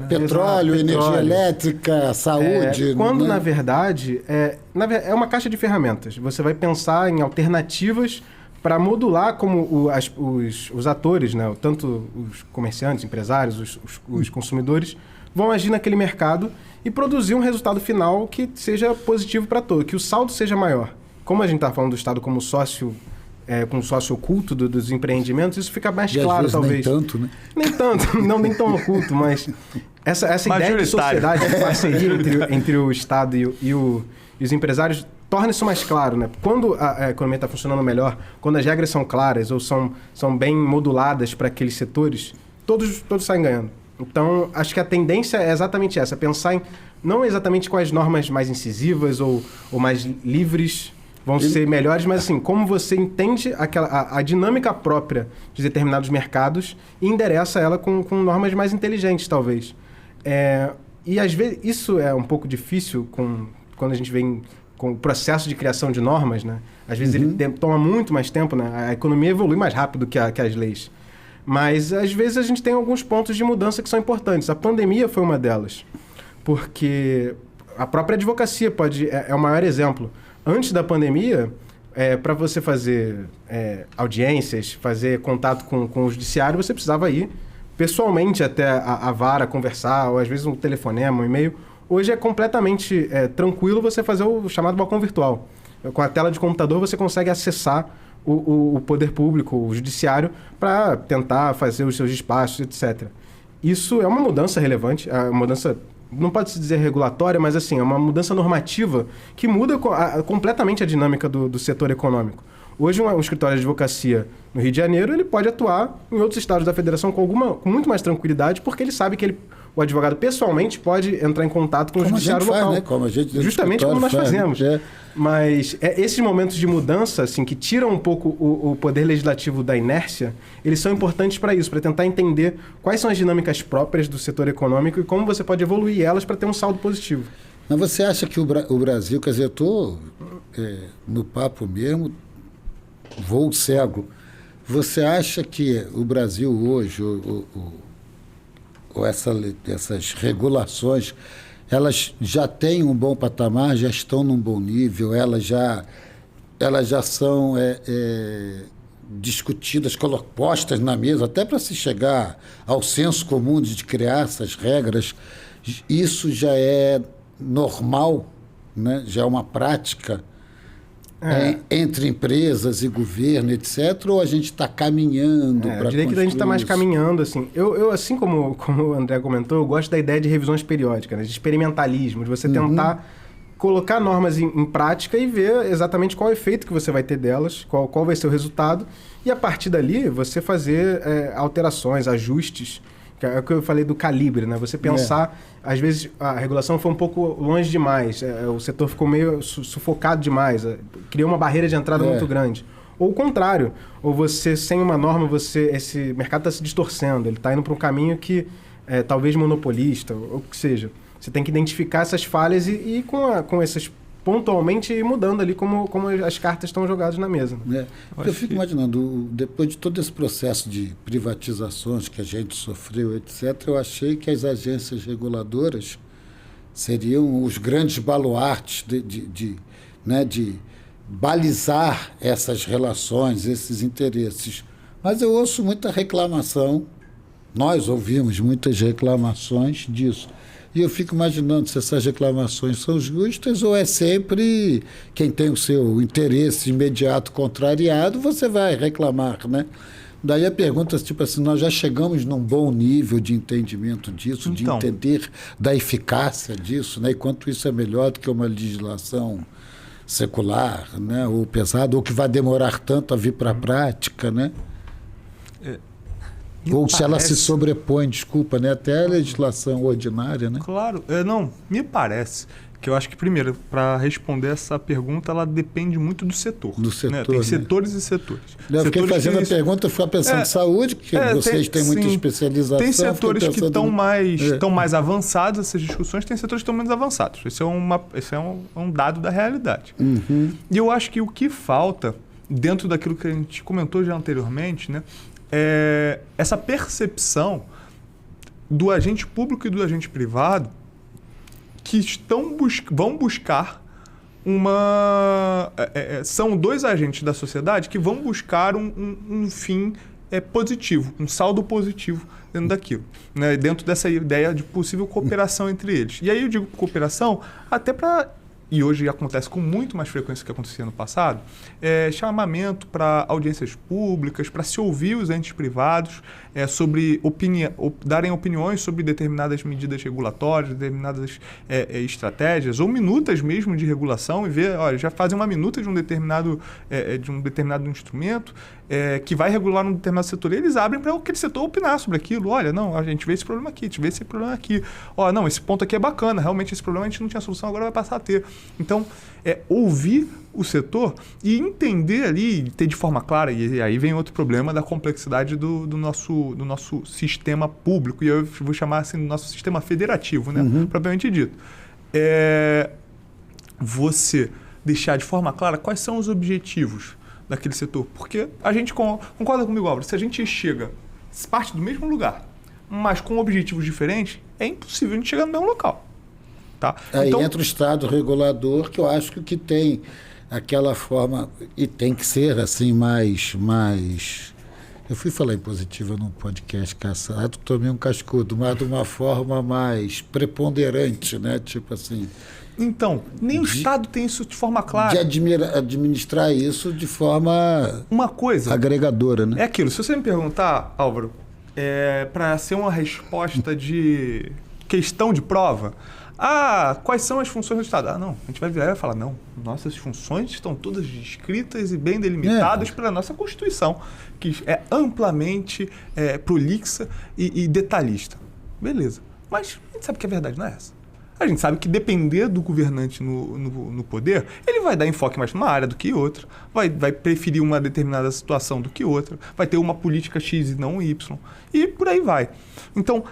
petróleo, energia elétrica, saúde. Quando, na verdade, é uma caixa de ferramentas. Você vai pensar em alternativas para modular como os atores, né, tanto os comerciantes, empresários, os consumidores, vão agir naquele mercado e produzir um resultado final que seja positivo para todos, que o saldo seja maior. Como a gente está falando do Estado como sócio, como sócio oculto dos empreendimentos, isso fica mais claro, talvez. Nem tanto, né? Nem tanto, nem tão oculto, mas essa ideia de sociedade, de parceria entre o Estado e os empresários, torna isso mais claro, né? Quando a economia está funcionando melhor, quando as regras são claras ou são bem moduladas para aqueles setores, todos saem ganhando. Então, acho que a tendência é exatamente essa, pensar não exatamente quais normas mais incisivas ou mais livres vão ser melhores, mas assim, como você entende a dinâmica própria de determinados mercados e endereça ela com normas mais inteligentes, talvez. E às vezes isso é um pouco difícil quando a gente vem com o processo de criação de normas, né? Às vezes ele toma muito mais tempo, né? A economia evolui mais rápido que as leis. Mas, às vezes, a gente tem alguns pontos de mudança que são importantes. A pandemia foi uma delas, porque a própria advocacia é o maior exemplo. Antes da pandemia, para você fazer audiências, fazer contato com o judiciário, você precisava ir pessoalmente até a vara conversar, ou às vezes um telefonema, um e-mail. Hoje é completamente tranquilo você fazer o chamado balcão virtual. Com a tela de computador, você consegue acessar o poder público, o judiciário, para tentar fazer os seus despachos, etc. Isso é uma mudança relevante, uma mudança, não pode se dizer regulatória, mas assim, é uma mudança normativa que muda completamente a dinâmica do setor econômico. Hoje, um escritório de advocacia no Rio de Janeiro, ele pode atuar em outros estados da federação com muito mais tranquilidade, porque ele sabe que o advogado pessoalmente pode entrar em contato com o judiciário local. Né? Como a gente justamente como nós fazemos. Mas esses momentos de mudança, assim, que tiram um pouco o poder legislativo da inércia, eles são importantes para isso, para tentar entender quais são as dinâmicas próprias do setor econômico e como você pode evoluir elas para ter um saldo positivo. Mas você acha que o Brasil, quer dizer, eu estou no papo mesmo, voo cego. Você acha que o Brasil hoje, ou essas regulações, elas já têm um bom patamar, já estão num bom nível, elas já são discutidas, postas na mesa, até para se chegar ao senso comum de criar essas regras? Isso já é normal, né? Já é uma prática entre empresas e governo, etc., ou a gente está caminhando para eu diria que a gente está mais caminhando, assim. Eu assim como o André comentou, eu gosto da ideia de revisões periódicas, né? De experimentalismo, de você tentar colocar normas em prática e ver exatamente qual é o efeito que você vai ter delas, qual vai ser o resultado, e a partir dali você fazer alterações, ajustes. É o que eu falei do calibre, né? Você pensar, às vezes a regulação foi um pouco longe demais, o setor ficou meio sufocado demais, criou uma barreira de entrada muito grande. Ou o contrário, ou você, sem uma norma, esse mercado está se distorcendo, ele está indo para um caminho que talvez monopolista, ou o que seja. Você tem que identificar essas falhas e com essas pontualmente ir mudando ali como as cartas estão jogadas na mesa. Eu fico imaginando, depois de todo esse processo de privatizações que a gente sofreu, etc., eu achei que as agências reguladoras seriam os grandes baluartes de balizar essas relações, esses interesses. Mas eu ouço muita reclamação, nós ouvimos muitas reclamações disso. E eu fico imaginando se essas reclamações são justas ou é sempre quem tem o seu interesse imediato contrariado, você vai reclamar, né? Daí a pergunta, tipo assim, nós já chegamos num bom nível de entendimento disso, de entender da eficácia disso, né? E quanto isso é melhor do que uma legislação secular, né? Ou pesada, ou que vai demorar tanto a vir para a prática, né? Ou se ela se sobrepõe, desculpa, né? Até a legislação ordinária, né? Claro. Não, me parece que eu acho que, primeiro, para responder essa pergunta, ela depende muito do setor. Do setor, né? Tem setores e setores. Eu fiquei fazendo a pergunta, fui pensando em saúde, que vocês têm muita especialização. Tem setores que estão mais avançados, essas discussões, tem setores que estão menos avançados. Esse é um dado da realidade. E eu acho que o que falta, dentro daquilo que a gente comentou já anteriormente, né? essa percepção do agente público e do agente privado que vão buscar são dois agentes da sociedade que vão buscar um fim positivo, um saldo positivo dentro daquilo, né? Dentro dessa ideia de possível cooperação entre eles. E aí eu digo cooperação até para... E hoje acontece com muito mais frequência do que acontecia no passado, chamamento para audiências públicas, para se ouvir os entes privados sobre darem opiniões sobre determinadas medidas regulatórias, determinadas estratégias, ou minutas mesmo de regulação, e ver, olha, já fazem uma minuta de um determinado instrumento que vai regular um determinado setor, e eles abrem para aquele setor opinar sobre aquilo. Olha, não, a gente vê esse problema aqui, a gente vê esse problema aqui. Ó, não, esse ponto aqui é bacana, realmente esse problema a gente não tinha solução, agora vai passar a ter. Então, ouvir o setor e entender ali, ter de forma clara, e aí vem outro problema da complexidade do nosso sistema público, e eu vou chamar assim do nosso sistema federativo, né? Propriamente dito. Você deixar de forma clara quais são os objetivos daquele setor, porque a gente concorda comigo, Álvaro, se a gente parte do mesmo lugar, mas com objetivos diferentes, é impossível a gente chegar no mesmo local. Tá? Aí então, entra o Estado regulador, que eu acho que tem aquela forma, e tem que ser assim mais... Eu fui falar em positiva num podcast caçado, tomei um cascudo, mas de uma forma mais preponderante, né? Tipo assim... Então, nem o Estado tem isso de forma clara. De administrar isso de forma... Uma coisa... agregadora, né? É aquilo, se você me perguntar, Álvaro, para ser uma resposta de questão de prova... quais são as funções do Estado? Não, a gente vai virar e vai falar, não, nossas funções estão todas descritas e bem delimitadas pela nossa Constituição, que é amplamente prolixa e detalhista. Beleza, mas a gente sabe que a verdade não é essa. A gente sabe que depender do governante no poder, ele vai dar enfoque mais numa área do que outra, vai preferir uma determinada situação do que outra, vai ter uma política X e não Y, e por aí vai. Então,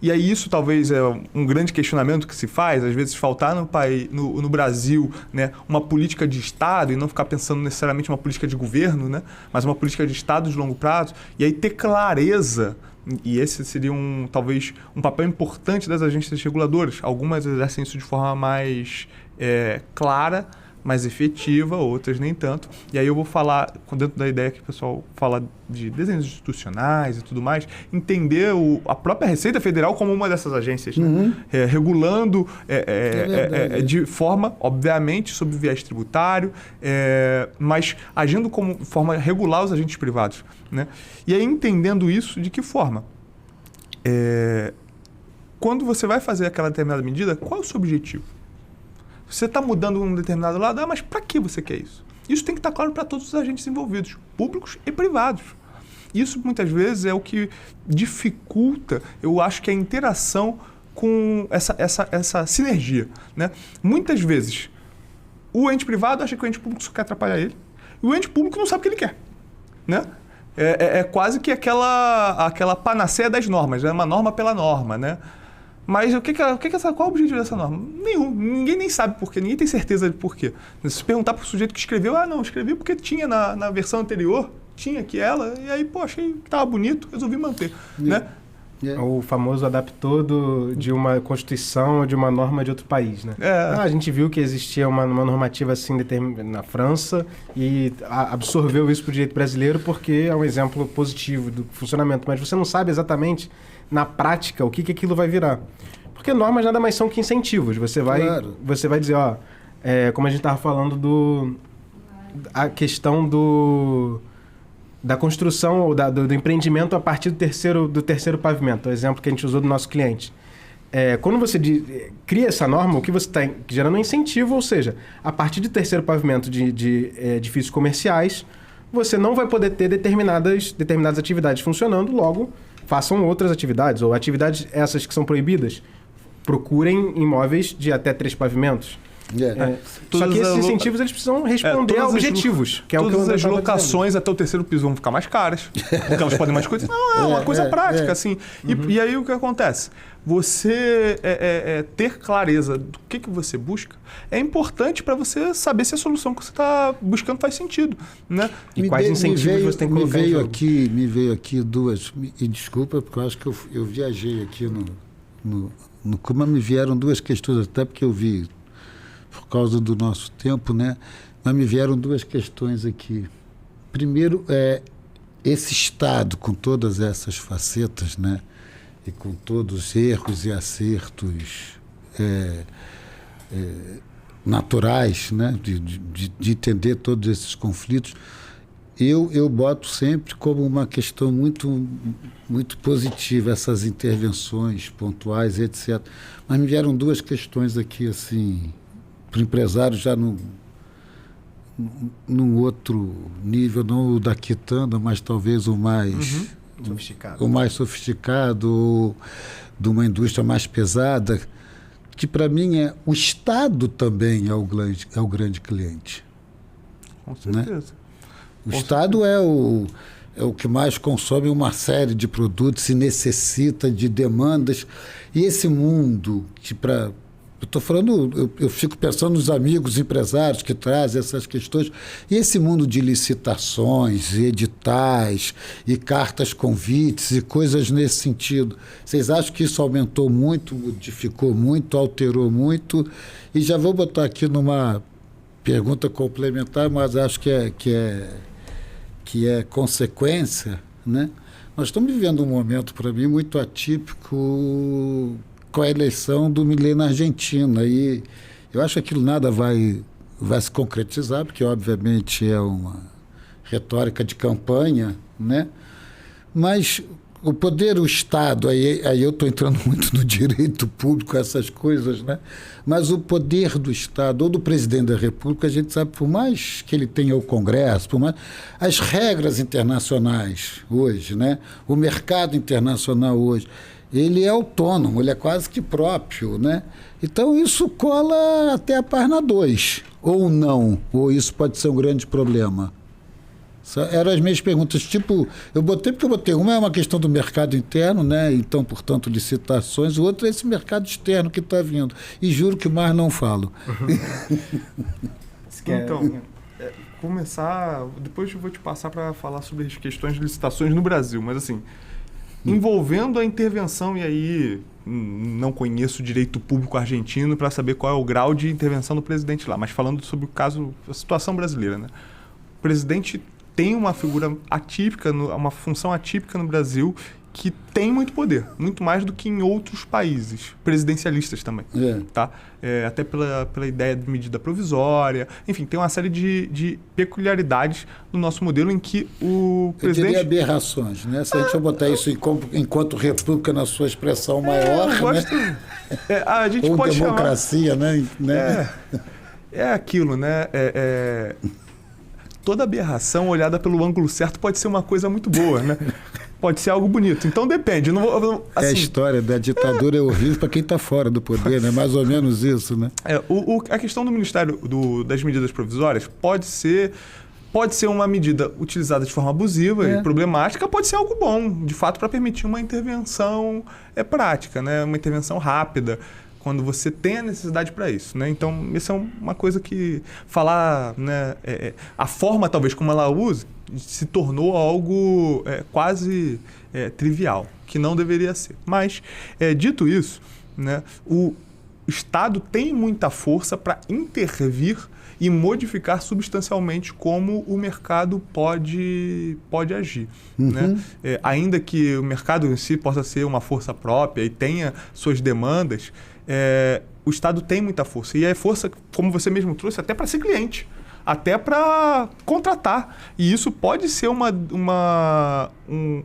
e aí isso talvez é um grande questionamento que se faz, às vezes faltar no Brasil, né, uma política de Estado e não ficar pensando necessariamente uma política de governo, né, mas uma política de Estado de longo prazo, e aí ter clareza, e esse seria talvez um papel importante das agências reguladoras. Algumas exercem isso de forma mais clara, mais efetiva, outras nem tanto. E aí eu vou falar, dentro da ideia que o pessoal fala de desenhos institucionais e tudo mais, entender a própria Receita Federal como uma dessas agências, né? Regulando de forma, obviamente, sob viés tributário, mas agindo como forma regular os agentes privados, né? E aí entendendo isso, de que forma? Quando você vai fazer aquela determinada medida, qual é o seu objetivo? Você está mudando um determinado lado, mas para que você quer isso? Isso tem que estar claro para todos os agentes envolvidos, públicos e privados. Isso, muitas vezes, é o que dificulta, eu acho, que a interação com essa sinergia, né? Muitas vezes, o ente privado acha que o ente público só quer atrapalhar ele, e o ente público não sabe o que ele quer, né? É quase que aquela panaceia das normas, é uma norma pela norma, né? Mas qual é o objetivo dessa norma? Nenhum. Ninguém nem sabe por quê, ninguém tem certeza de por quê. Se perguntar para o sujeito que escreveu, não, escrevi porque tinha na versão anterior, tinha aqui ela, e aí, achei que estava bonito, resolvi manter, né? O famoso adaptou de uma Constituição ou de uma norma de outro país, né? A gente viu que existia uma normativa assim na França e absorveu isso para o direito brasileiro porque é um exemplo positivo do funcionamento, mas você não sabe exatamente na prática o que aquilo vai virar. Porque normas nada mais são que incentivos. Você vai dizer, como a gente estava falando a questão da construção ou do empreendimento a partir do terceiro pavimento, o exemplo que a gente usou do nosso cliente. Quando você cria essa norma, o que você está gerando é um incentivo, ou seja, a partir do terceiro pavimento de edifícios comerciais, você não vai poder ter determinadas atividades funcionando, logo façam outras atividades, ou atividades essas que são proibidas, procurem imóveis de até 3 pavimentos. Só que esses incentivos eles precisam responder a objetivos, que é o que todas as locações até o terceiro piso vão ficar mais caras, porque elas podem mais coisas. Não, é uma coisa prática, assim. E aí o que acontece? Você ter clareza do que você busca é importante para você saber se a solução que você está buscando faz sentido, né? E quais incentivos você tem que colocar em jogo. Me veio aqui duas, e desculpa, porque eu acho que eu viajei aqui no Kuma, me vieram duas questões, até porque eu vi, por causa do nosso tempo, né? Mas me vieram duas questões aqui. Primeiro, esse Estado, com todas essas facetas, né? E com todos os erros e acertos naturais, né? de entender todos esses conflitos, eu boto sempre como uma questão muito, muito positiva essas intervenções pontuais, etc. Mas me vieram duas questões aqui, assim, para o empresário já num outro nível, não o da quitanda, mas talvez o mais... sofisticado. O mais sofisticado, ou de uma indústria mais pesada, que para mim o Estado também é o grande cliente. Com certeza. Né? O Estado é o que mais consome uma série de produtos e necessita de demandas. E esse mundo que eu estou falando, eu fico pensando nos amigos empresários que trazem essas questões, e esse mundo de licitações, e editais, e cartas convites, e coisas nesse sentido. Vocês acham que isso aumentou muito, modificou muito, alterou muito? E já vou botar aqui numa pergunta complementar, mas acho que é consequência, né? Nós estamos vivendo um momento, para mim, muito atípico com a eleição do Milei na Argentina. E eu acho que aquilo nada vai se concretizar, porque, obviamente, é uma retórica de campanha, né? Mas o poder, o Estado, aí eu estou entrando muito no direito público, essas coisas, né? Mas o poder do Estado ou do presidente da República, a gente sabe, por mais que ele tenha o Congresso, por mais as regras internacionais hoje, né? O mercado internacional hoje, ele é autônomo, ele é quase que próprio, né? Então isso cola até a página 2, ou não, ou isso pode ser um grande problema. Eram as minhas perguntas, tipo, eu botei uma é uma questão do mercado interno, né? Então, portanto, licitações, o outro é esse mercado externo que está vindo. E juro que mais não falo. Então, começar, depois eu vou te passar para falar sobre as questões de licitações no Brasil, mas assim, envolvendo a intervenção, e aí não conheço o direito público argentino para saber qual é o grau de intervenção do presidente lá, mas falando sobre o caso, a situação brasileira, né? O presidente tem uma figura atípica, uma função atípica no Brasil que tem muito poder, muito mais do que em outros países, presidencialistas também, tá? Até pela ideia de medida provisória, enfim, tem uma série de peculiaridades no nosso modelo em que o presidente... Eu diria aberrações, né? Se a gente for botar isso enquanto república na sua expressão maior, né? A gente ou pode democracia, né? É aquilo, né? Toda aberração olhada pelo ângulo certo pode ser uma coisa muito boa, né? Pode ser algo bonito. Então depende. A história da ditadura é horrível para quem está fora do poder, né? Mais ou menos isso, né? A questão do Ministério das Medidas Provisórias pode ser uma medida utilizada de forma abusiva e problemática, pode ser algo bom, de fato, para permitir uma intervenção prática, né? Uma intervenção rápida, quando você tem a necessidade para isso, né? Então, isso é uma coisa que falar, né? A forma, talvez, como ela usa, se tornou algo quase trivial, que não deveria ser. Mas, dito isso, né? O Estado tem muita força para intervir e modificar substancialmente como o mercado pode agir. Né? Ainda que o mercado em si possa ser uma força própria e tenha suas demandas, o Estado tem muita força. E é força, como você mesmo trouxe, até para ser cliente, até para contratar. E isso pode ser uma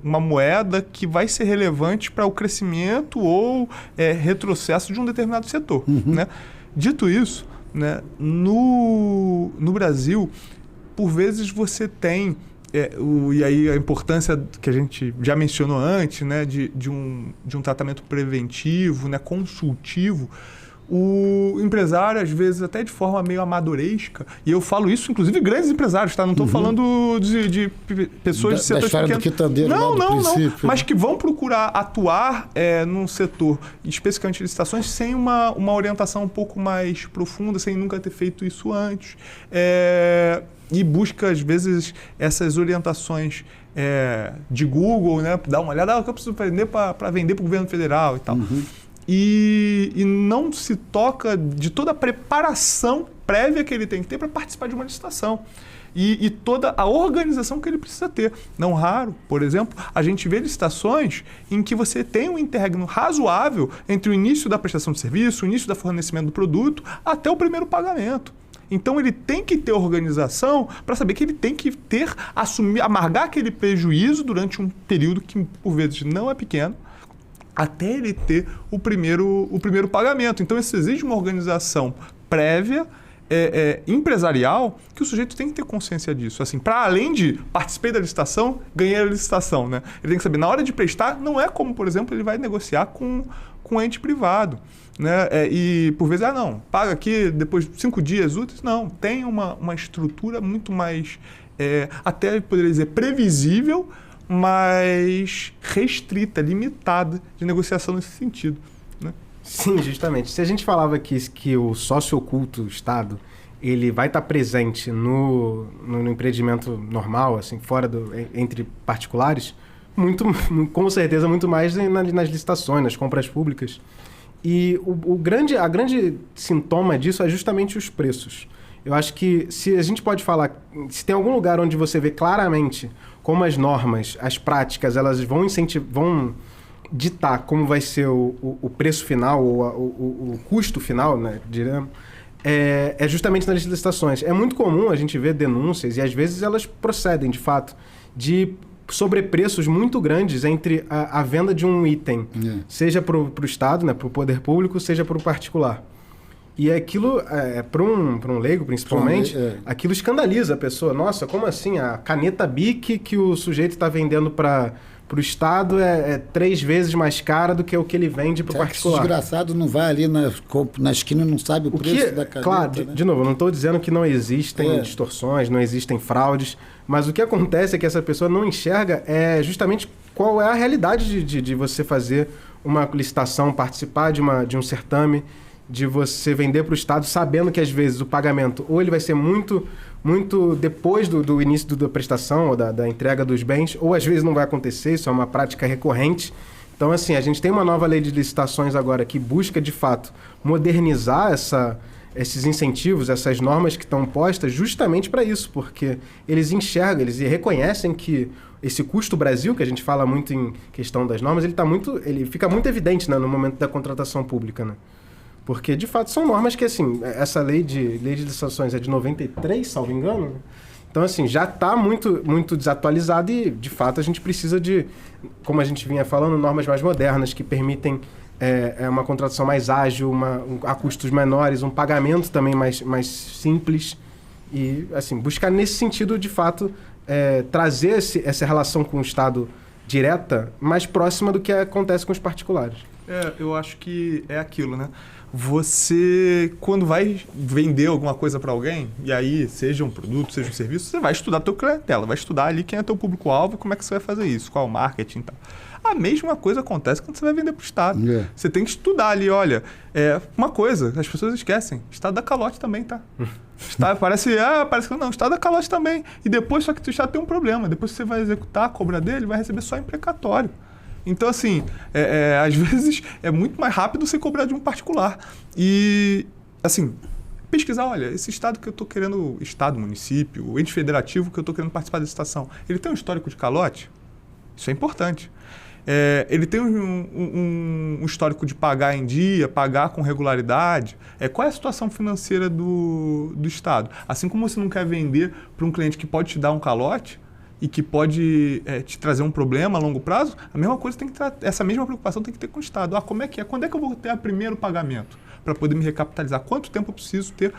moeda que vai ser relevante para o crescimento ou retrocesso de um determinado setor. Né? Dito isso, né, no Brasil, por vezes você tem, e aí a importância que a gente já mencionou antes, né, de um tratamento preventivo, né, consultivo. o empresário, às vezes, até de forma meio amadoresca, e eu falo isso, inclusive, grandes empresários, tá? Não estou falando de pessoas de setores história pequenos. do quitandeiro lá do princípio. Mas que vão procurar atuar num setor, especificamente de licitações, sem uma orientação um pouco mais profunda, sem nunca ter feito isso antes. E busca, às vezes, essas orientações de Google, né? Dar uma olhada, o que eu preciso aprender para vender para o governo federal e tal. E não se toca de toda a preparação prévia que ele tem que ter para participar de uma licitação. E toda a organização que ele precisa ter. Não raro, por exemplo, a gente vê licitações em que você tem um interregno razoável entre o início da prestação de serviço, o início do fornecimento do produto, até o primeiro pagamento. Então ele tem que ter organização para saber que ele tem que amargar aquele prejuízo durante um período que, por vezes, não é pequeno, até ele ter o primeiro pagamento. Então, isso exige uma organização prévia, empresarial, que o sujeito tem que ter consciência disso. Assim, para além de participei da licitação, ganhei a licitação, né? Ele tem que saber, na hora de prestar, não é como, por exemplo, ele vai negociar com um ente privado. Né? E, por vezes, não, paga aqui depois de 5 dias úteis. Não, tem uma estrutura muito mais, até poderia dizer, previsível, mas restrita, limitada de negociação nesse sentido. Né? Sim, justamente. Se a gente falava que o sócio oculto Estado ele vai estar presente no empreendimento normal, assim, entre particulares, com certeza muito mais nas licitações, nas compras públicas. E a grande sintoma disso é justamente os preços. Eu acho que se a gente pode falar, se tem algum lugar onde você vê claramente como as normas, as práticas, elas vão ditar como vai ser o preço final ou o custo final, né, diremos, é justamente nas licitações. É muito comum a gente ver denúncias, e às vezes elas procedem, de fato, de sobrepreços muito grandes entre a venda de um item, seja para o Estado, né, para o poder público, seja para o particular. E aquilo, para um leigo principalmente, aquilo escandaliza a pessoa. Nossa, como assim? A caneta Bic que o sujeito está vendendo para o Estado é 3 vezes mais cara do que o que ele vende para o particular. Esse desgraçado não vai ali na esquina e não sabe o preço da caneta. Claro, né? de novo, eu não estou dizendo que não existem distorções, não existem fraudes, mas o que acontece é que essa pessoa não enxerga justamente qual é a realidade de você fazer uma licitação, participar de um certame, de você vender para o Estado, sabendo que às vezes o pagamento ou ele vai ser muito depois do início da prestação ou da entrega dos bens, ou às vezes não vai acontecer, isso é uma prática recorrente. Então, assim, a gente tem uma nova lei de licitações agora que busca, de fato, modernizar esses incentivos, essas normas que estão postas justamente para isso, porque eles enxergam, eles reconhecem que esse custo Brasil, que a gente fala muito em questão das normas, ele fica muito evidente, né, no momento da contratação pública, né? Porque, de fato, são normas que, assim, essa lei de licitações é de 93, salvo engano, né? Então, assim, já está muito, muito desatualizado e, de fato, a gente precisa de, como a gente vinha falando, normas mais modernas que permitem uma contratação mais ágil, a custos menores, um pagamento também mais simples e, assim, buscar nesse sentido, de fato, trazer essa relação com o Estado direta mais próxima do que acontece com os particulares. Eu acho que é aquilo, né? Você, quando vai vender alguma coisa para alguém, e aí seja um produto, seja um serviço, você vai estudar a tua clientela, vai estudar ali quem é teu público-alvo e como é que você vai fazer isso, qual é o marketing e tal. A mesma coisa acontece quando você vai vender para o Estado. Você tem que estudar ali, olha, uma coisa, as pessoas esquecem, o Estado dá calote também, tá? Parece que não, o Estado dá calote também. E depois, só que o Estado tem um problema, depois que você vai executar a cobra dele, vai receber só imprecatório. Então, assim, às vezes é muito mais rápido você cobrar de um particular. E, assim, pesquisar, olha, esse Estado que eu estou querendo, Estado, município, o ente federativo que eu estou querendo participar da licitação, ele tem um histórico de calote? Isso é importante. Ele tem um histórico de pagar em dia, pagar com regularidade? Qual é a situação financeira do Estado? Assim como você não quer vender para um cliente que pode te dar um calote, e que pode te trazer um problema a longo prazo, a mesma coisa essa mesma preocupação tem que ter com o Estado. Como é que é? Quando é que eu vou ter o primeiro pagamento para poder me recapitalizar? Quanto tempo eu preciso ter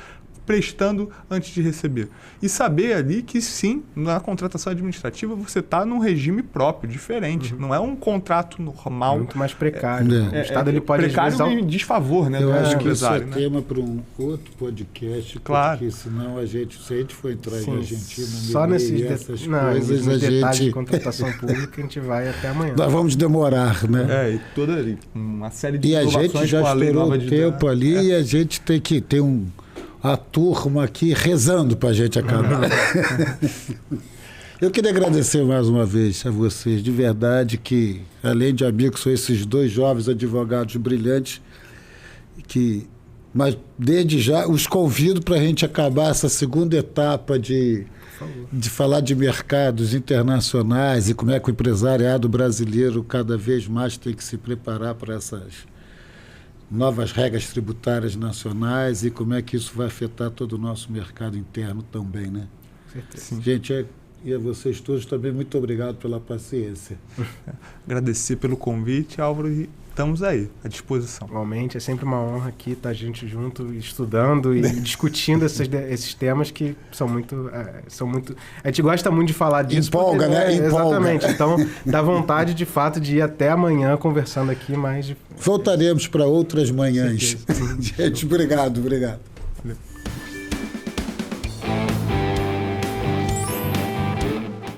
prestando antes de receber. E saber ali que sim, na contratação administrativa você está num regime próprio, diferente. Não é um contrato normal. Muito mais precário. É. O Estado ele pode precário às vezes, em desfavor, né? Eu do acho que isso é empresário, né? tema para um outro podcast, Claro. porque senão se a gente for entrar em Sim, Argentina, só nesses essas nos coisas, a detalhes de gente... contratação pública, a gente vai até amanhã. Nós vamos demorar, né? E toda uma série de E a inovações gente já com a lei estourou nova o de tempo ali e a gente tem que ter a turma aqui rezando para a gente acabar. Eu queria agradecer mais uma vez a vocês, de verdade, que além de amigos, são esses dois jovens advogados brilhantes, mas desde já os convido para a gente acabar essa segunda etapa de falar de mercados internacionais e como é que o empresariado brasileiro cada vez mais tem que se preparar para essas novas regras tributárias nacionais e como é que isso vai afetar todo o nosso mercado interno também, né? Certeza. Gente, e a vocês todos também, muito obrigado pela paciência. Agradecer pelo convite, Álvaro, e estamos aí, à disposição. Igualmente, é sempre uma honra aqui estar a gente junto, estudando e discutindo esses temas que são muito... A gente gosta muito de falar disso. Empolga, né? Empolga. Exatamente. Então, dá vontade, de fato, de ir até amanhã conversando aqui mais... Voltaremos para outras manhãs. Gente, obrigado. Valeu.